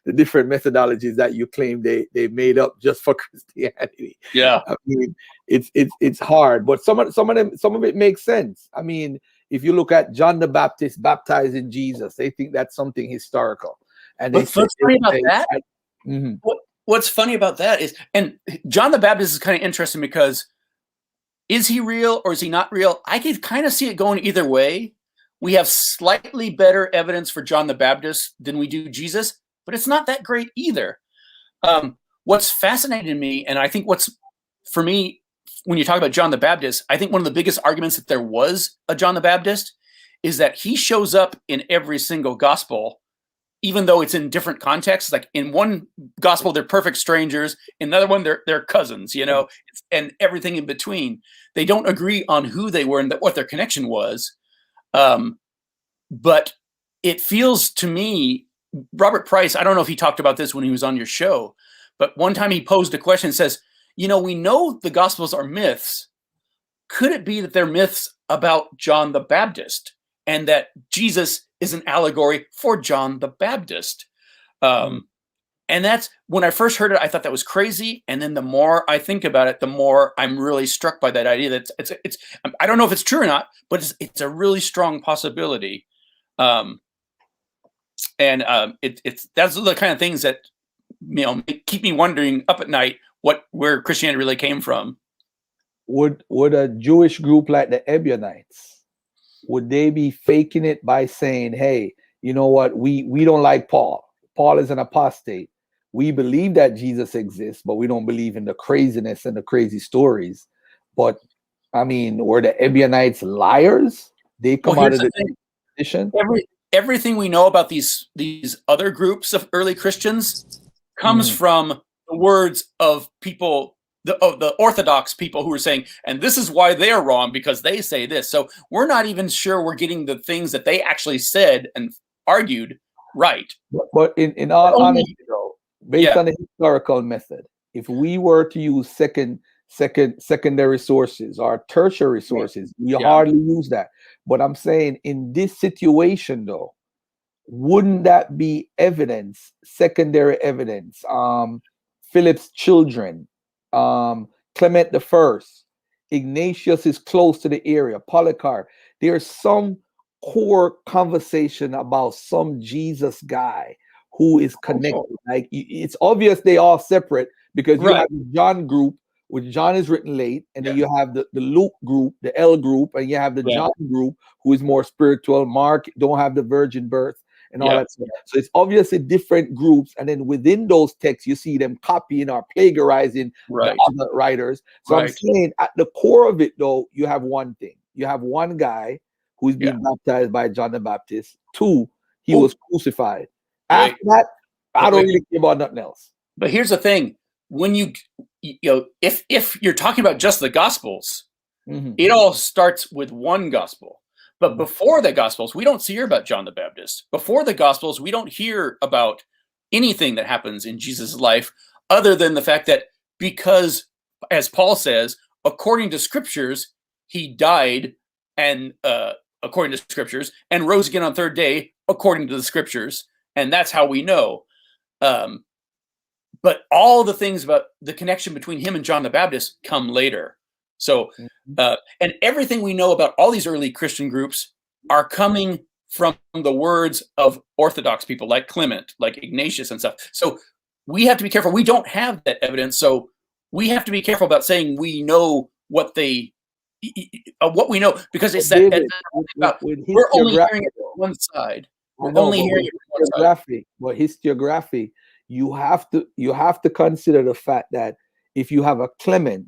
the different methodologies that you claim they made up just for Christianity. Yeah, I mean, it's hard, but some of it makes sense. I mean, if you look at John the Baptist baptizing Jesus, they think that's something historical. And what's funny about that? What's funny about that is, and John the Baptist is kind of interesting because is he real or is he not real? I could kind of see it going either way. We have slightly better evidence for John the Baptist than we do Jesus, but it's not that great either. What's fascinating to me, and I think for me, when you talk about John the Baptist, I think one of the biggest arguments that there was a John the Baptist is that he shows up in every single gospel, even though it's in different contexts. Like in one gospel, they're perfect strangers. In another one, they're cousins, and everything in between. They don't agree on who they were and what their connection was. But it feels to me Robert Price, I don't know if he talked about this when he was on your show, but one time he posed a question and says, we know the Gospels are myths. Could it be that they're myths about John the Baptist and that Jesus is an allegory for John the Baptist? And that's when I first heard it, I thought that was crazy. And then the more I think about it, the more I'm really struck by that idea that it's I don't know if it's true or not, but it's a really strong possibility. That's the kind of things that keep me wondering up at night where Christianity really came from. Would a Jewish group like the Ebionites, would they be faking it by saying, hey, you know what, we don't like Paul. Paul is an apostate. We believe that Jesus exists, but we don't believe in the craziness and the crazy stories. But I mean, were the Ebionites liars? They come out of the tradition. Everything we know about these other groups of early Christians comes from the words of people, the Orthodox people who were saying, and this is why they are wrong because they say this. So we're not even sure we're getting the things that they actually said and argued right. But in all honesty, though, based on the historical method, if we were to use secondary sources or tertiary sources, we hardly use that. But I'm saying in this situation, though, wouldn't that be evidence, secondary evidence? Philip's children, Clement I, Ignatius is close to the area, Polycarp. There's some core conversation about some Jesus guy who is connected. Like it's obvious they all separate because you have the John group, which John is written late, and then you have the Luke group, the L group, and you have the John group who is more spiritual. Mark don't have the virgin birth and all that stuff. So it's obviously different groups, and then within those texts you see them copying or plagiarizing the other writers. So I'm saying at the core of it, though, you have one thing. You have one guy who's being baptized by John the Baptist. 2, he was crucified. After that, I don't really care about nothing else. But here's the thing: when if you're talking about just the Gospels, it all starts with one Gospel. But before the Gospels, we don't hear about John the Baptist. Before the Gospels, we don't hear about anything that happens in Jesus' life, other than the fact that because, as Paul says, according to Scriptures, he died and according to Scriptures, and rose again on third day, according to the Scriptures. And that's how we know. But all the things about the connection between him and John the Baptist come later. So, and everything we know about all these early Christian groups are coming from the words of Orthodox people like Clement, like Ignatius and stuff. So we have to be careful. We don't have that evidence. So we have to be careful about saying we know what we know, because it's David, we're only hearing it from one side. We're only hearing it from one side. But historiography, you have to consider the fact that if you have a Clement,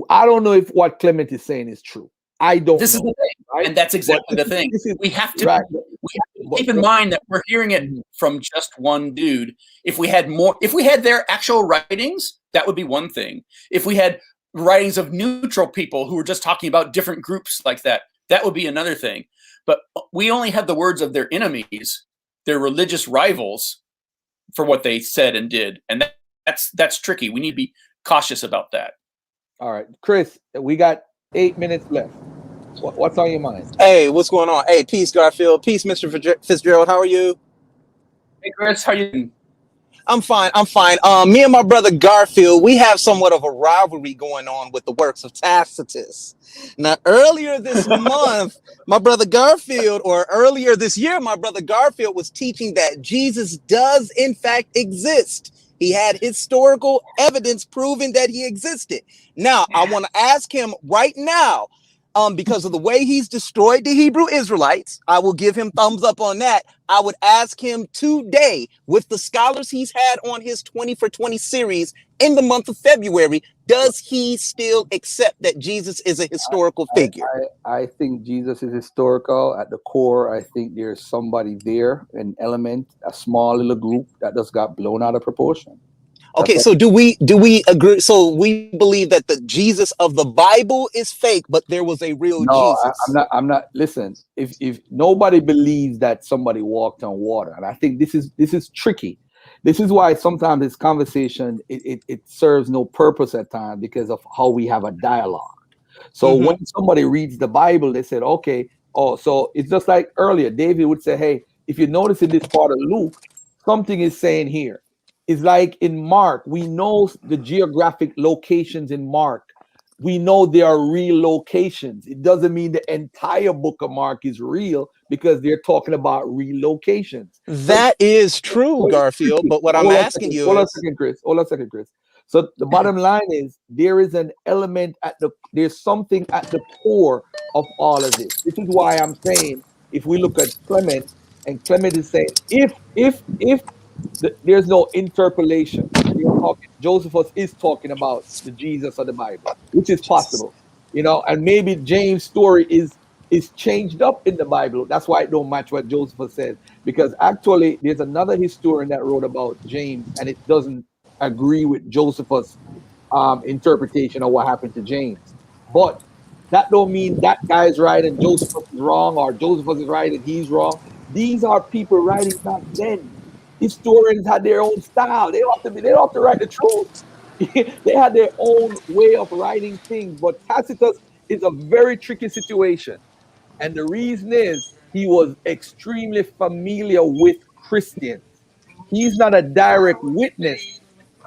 I don't know if what Clement is saying is true. I don't. This know, is the thing, right? and that's exactly the thing. We have to keep in mind that we're hearing it from just one dude. If we had their actual writings, that would be one thing. If we had writings of neutral people who were just talking about different groups like that, that would be another thing. But we only have the words of their enemies, their religious rivals, for what they said and did, and that's tricky. We need to be cautious about that. All right, Chris, we got 8 minutes left. What's on your mind? Hey, what's going on? Hey, peace, Garfield. Peace, Mr. Fitzgerald. How are you? Hey, Chris, how you doing? I'm fine. Me and my brother Garfield, we have somewhat of a rivalry going on with the works of Tacitus. Now, earlier this month, earlier this year, my brother Garfield was teaching that Jesus does in fact exist. He had historical evidence proving that he existed. Now, I want to ask him right now, because of the way he's destroyed the Hebrew Israelites, I will give him thumbs up on that. I would ask him today, with the scholars he's had on his 20 for 20 series in the month of February, does he still accept that Jesus is a historical figure? I think Jesus is historical at the core. I think there's somebody there, an element, a small little group that just got blown out of proportion. Okay, so do we agree? So we believe that the Jesus of the Bible is fake, but there was a real No, Jesus. I'm not. Listen, if nobody believes that somebody walked on water, and I think this is tricky. This is why sometimes this conversation it serves no purpose at times because of how we have a dialogue. So when somebody reads the Bible, they said, okay, oh, so it's just like earlier, David would say, hey, if you notice in this part of Luke, something is saying here. It's like in Mark, we know the geographic locations in Mark. We know they are real locations. It doesn't mean the entire book of Mark is real because they're talking about relocations. That is true, Garfield. But what I'm asking you hold on a is, second, Chris. Hold on a second, Chris. So the bottom line is there is an element there's something at the core of all of this. This is why I'm saying if we look at Clement, and Clement is saying if there's no interpolation, and you're talking, Josephus is talking about the Jesus of the Bible, which is possible, and maybe James' story is changed up in the Bible. That's why it don't match what Josephus says, because actually there's another historian that wrote about James, and it doesn't agree with Josephus' interpretation of what happened to James. But that don't mean that guy's right and Josephus is wrong, or Josephus is right and he's wrong. These are people writing back then. Historians had their own style. They don't have to write the truth. They had their own way of writing things. But Tacitus is a very tricky situation. And the reason is he was extremely familiar with Christians. He's not a direct witness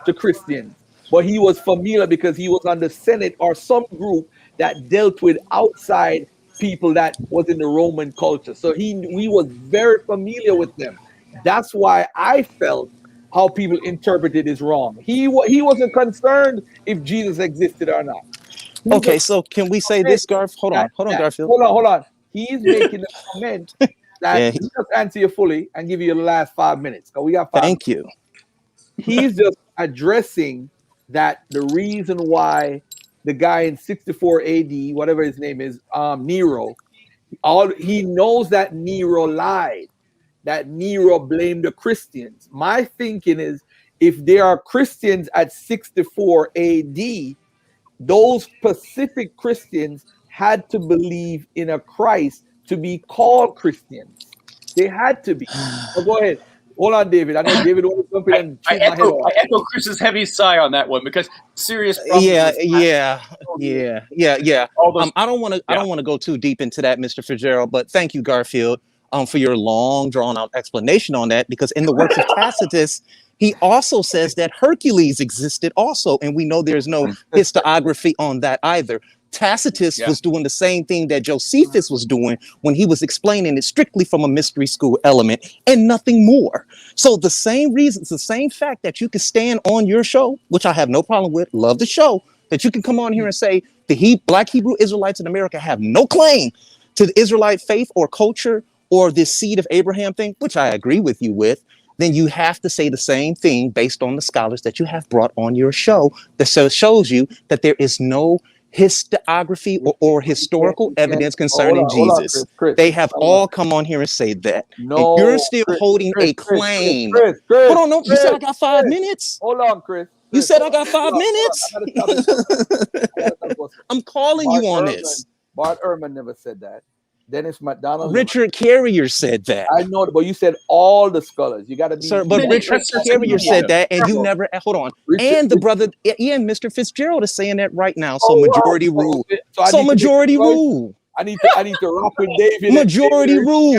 to Christians, but he was familiar because he was on the Senate or some group that dealt with outside people that was in the Roman culture. So he was very familiar with them. That's why I felt how people interpreted is wrong. He wasn't concerned if Jesus existed or not. okay, so can we say this, Garf? Hold on, Garfield. Hold on. He's making a comment that Yeah, he just answer you fully and give you the last 5 minutes. So we got 5 thank you. He's just addressing that the reason why the guy in 64 AD, whatever his name is, Nero, he knows that Nero lied, that Nero blamed the Christians. My thinking is if there are Christians at 64 AD, those specific Christians had to believe in a Christ to be called Christians. They had to be. So go ahead. Hold on, David. I know David wants to jump in and I echo Chris's heavy sigh on that one because serious problems. Yeah. I don't want to go too deep into that, Mr. Fitzgerald, but thank you, Garfield, for your long, drawn-out explanation on that. Because in the works of Tacitus, he also says that Hercules existed also, and we know there's no historiography on that either. Tacitus was doing the same thing that Josephus was doing when he was explaining it strictly from a mystery school element and nothing more. So the same reasons, the same fact that you can stand on your show, which I have no problem with, love the show, that you can come on here and say the Black Hebrew Israelites in America have no claim to the Israelite faith or culture or this seed of Abraham thing, which I agree with you with, then you have to say the same thing based on the scholars that you have brought on your show that shows you that there is no historiography or historical evidence concerning Jesus. Chris, they have all come on here and say that. No, and you're still holding a claim. Chris, hold on, no, you said I got 5 minutes. Hold on, Chris. You said I got 5 minutes. I'm calling you on this. Bart Ehrman never said that. Dennis McDonald. Richard Carrier said that. I know, but you said all the scholars. You got to be. Sir, but Richard Carrier said that, and you never. Hold on. And the brother, Mr. Fitzgerald is saying that right now. So majority rule. So majority rule. I need to rock with David. Majority rule.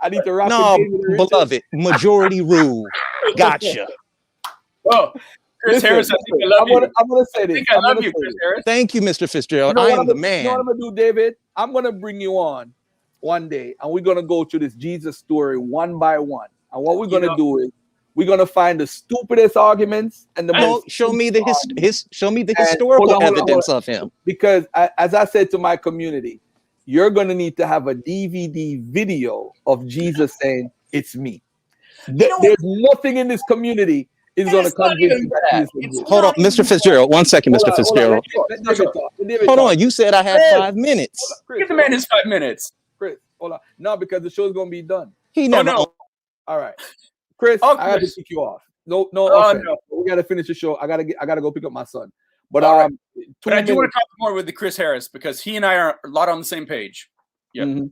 I need to rock with David. No, beloved. Majority rule. Gotcha. Oh. Chris Harris, I'm gonna say this. I love you, Chris Harris. Thank you, Mr. Fitzgerald. I am the man. You know what I'm gonna do, David? I'm gonna bring you on one day, and we're gonna go through this Jesus story one by one. And what we're gonna do is we're gonna find the stupidest arguments and the most. Show me the historical evidence of him. Because as I said to my community, you're gonna need to have a DVD video of Jesus saying, "It's me." There's nothing in this community is going to convince you that. Hold on, Mr. Fitzgerald. 1 second, Mr. Fitzgerald. Hold on. You said I had 5 minutes. Give the man his 5 minutes. Chris, hold on. No, because the show's going to be done. He never. All right. Chris, I have to kick you off. No, Oh, offense. no. We gotta finish the show. I gotta go pick up my son. But right. But I do want to talk more with the Chris Harris because he and I are a lot on the same page. Yeah. Mm-hmm.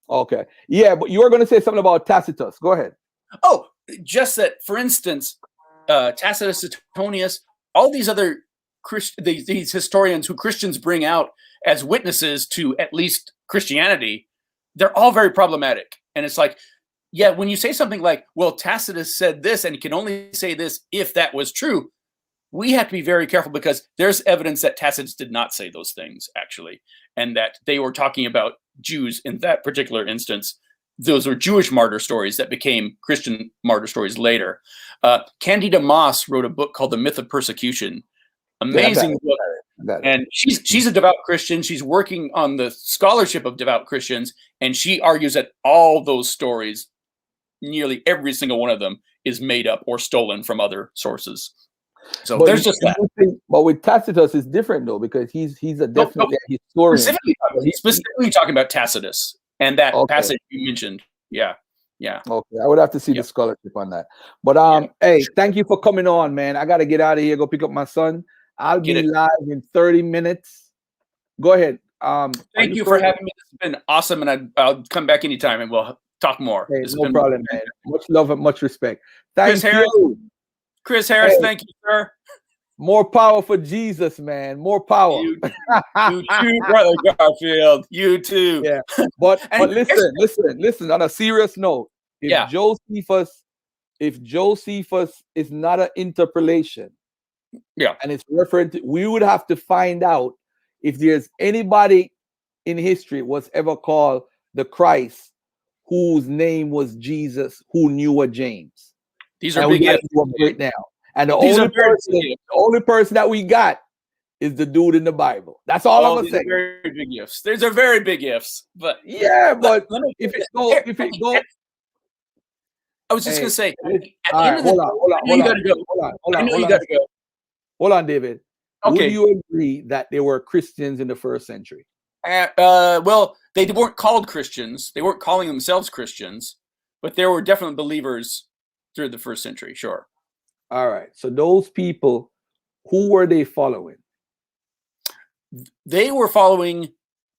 Okay. Yeah, but you were gonna say something about Tacitus. Go ahead. Oh, just that, for instance, Tacitus, Suetonius, all these other these historians who Christians bring out as witnesses to at least Christianity, they're all very problematic. And it's like, yeah, when you say something like, well, Tacitus said this and he can only say this if that was true, we have to be very careful because there's evidence that Tacitus did not say those things, actually, and that they were talking about Jews in that particular instance. Those were Jewish martyr stories that became Christian martyr stories later. Candida Moss wrote a book called The Myth of Persecution. Amazing book. And she's a devout Christian. She's working on the scholarship of devout Christians, and she argues that all those stories, nearly every single one of them, is made up or stolen from other sources. So but there's just that. But with Tacitus, it's different though, because he's a definite historian. Specifically talking about Tacitus and that passage you mentioned. Yeah. Okay, I would have to see the scholarship on that. But hey, thank you for coming on, man. I got to get out of here, go pick up my son. I'll be live in 30 minutes. Go ahead. Thank you for having me. It's been awesome, and I'll come back anytime and we'll talk more. Hey, no problem, man. Much love and much respect. Thank you. Chris Harris, thank you, sir. More power for Jesus, man. More power. You too, Brother Garfield. You too. Yeah. But listen. On a serious note, if Josephus is not an interpolation, and it's referring to, we would have to find out if there's anybody in history was ever called the Christ whose name was Jesus, who knew a James. These are big ifs right now. And the only person that we got is the dude in the Bible. That's all I'm gonna say. Very big ifs. These are very big ifs. But but if it go, I was just gonna say. Hold on, David. Okay. Would you agree that they were Christians in the first century? Well, they weren't called Christians. They weren't calling themselves Christians, but there were definitely believers through the first century. Sure. All right. So those people, who were they following? They were following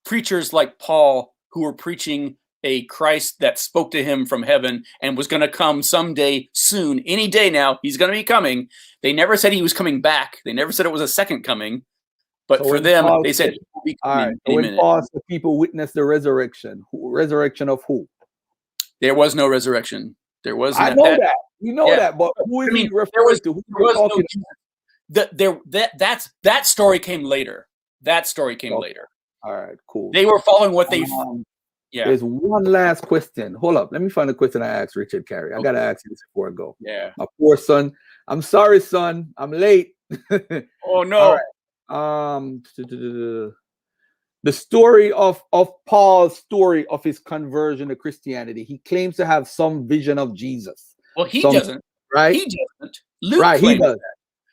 preachers like Paul, who were preaching a Christ that spoke to him from heaven and was going to come someday soon, any day now. He's going to be coming. They never said he was coming back. They never said it was a second coming. But so for them, Paul, they said he will be coming. So when Paul said people witnessed the resurrection, resurrection of who? There was no resurrection. There was. I know that. You know that, but who is he referring to? That story came later. That story came later. All right, cool. They were following what they. There's one last question. Hold up. Let me find the question I asked Richard Carey. I got to ask you this before I go. Yeah. My poor son. I'm sorry, son. I'm late. Oh, no. All right. The story of Paul's story of his conversion to Christianity. He claims to have some vision of Jesus. Well, he doesn't. Right? He doesn't. Luke he does.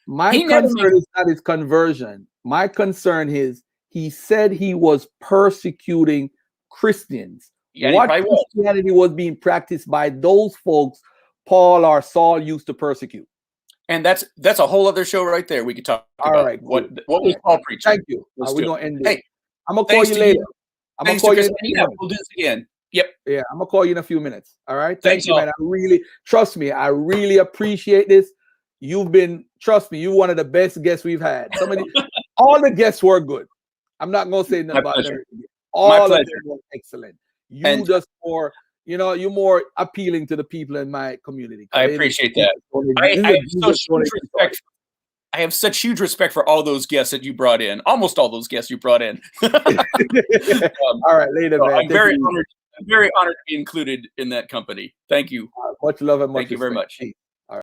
My concern is not his conversion. My concern is he said he was persecuting Christians. What Christianity was being practiced by those folks Paul or Saul used to persecute. And that's a whole other show right there. We could talk about. All right, cool. What was Paul preaching? Thank you. We're gonna end it. Hey, I'm gonna call you later. I'm gonna call you. We'll do this again. Yep. Yeah, I'm gonna call you in a few minutes. All right. Thanks, you, man. I really trust me. I really appreciate this. Trust me, you're one of the best guests we've had. All the guests were good. I'm not gonna say nothing about them. All of them were excellent. You're more appealing to the people in my community. I appreciate that. I have such huge respect for all those guests that you brought in. Almost all those guests you brought in. All right, later, man. I'm very honored to be included in that company. Thank you. Much love and much Thank you very much.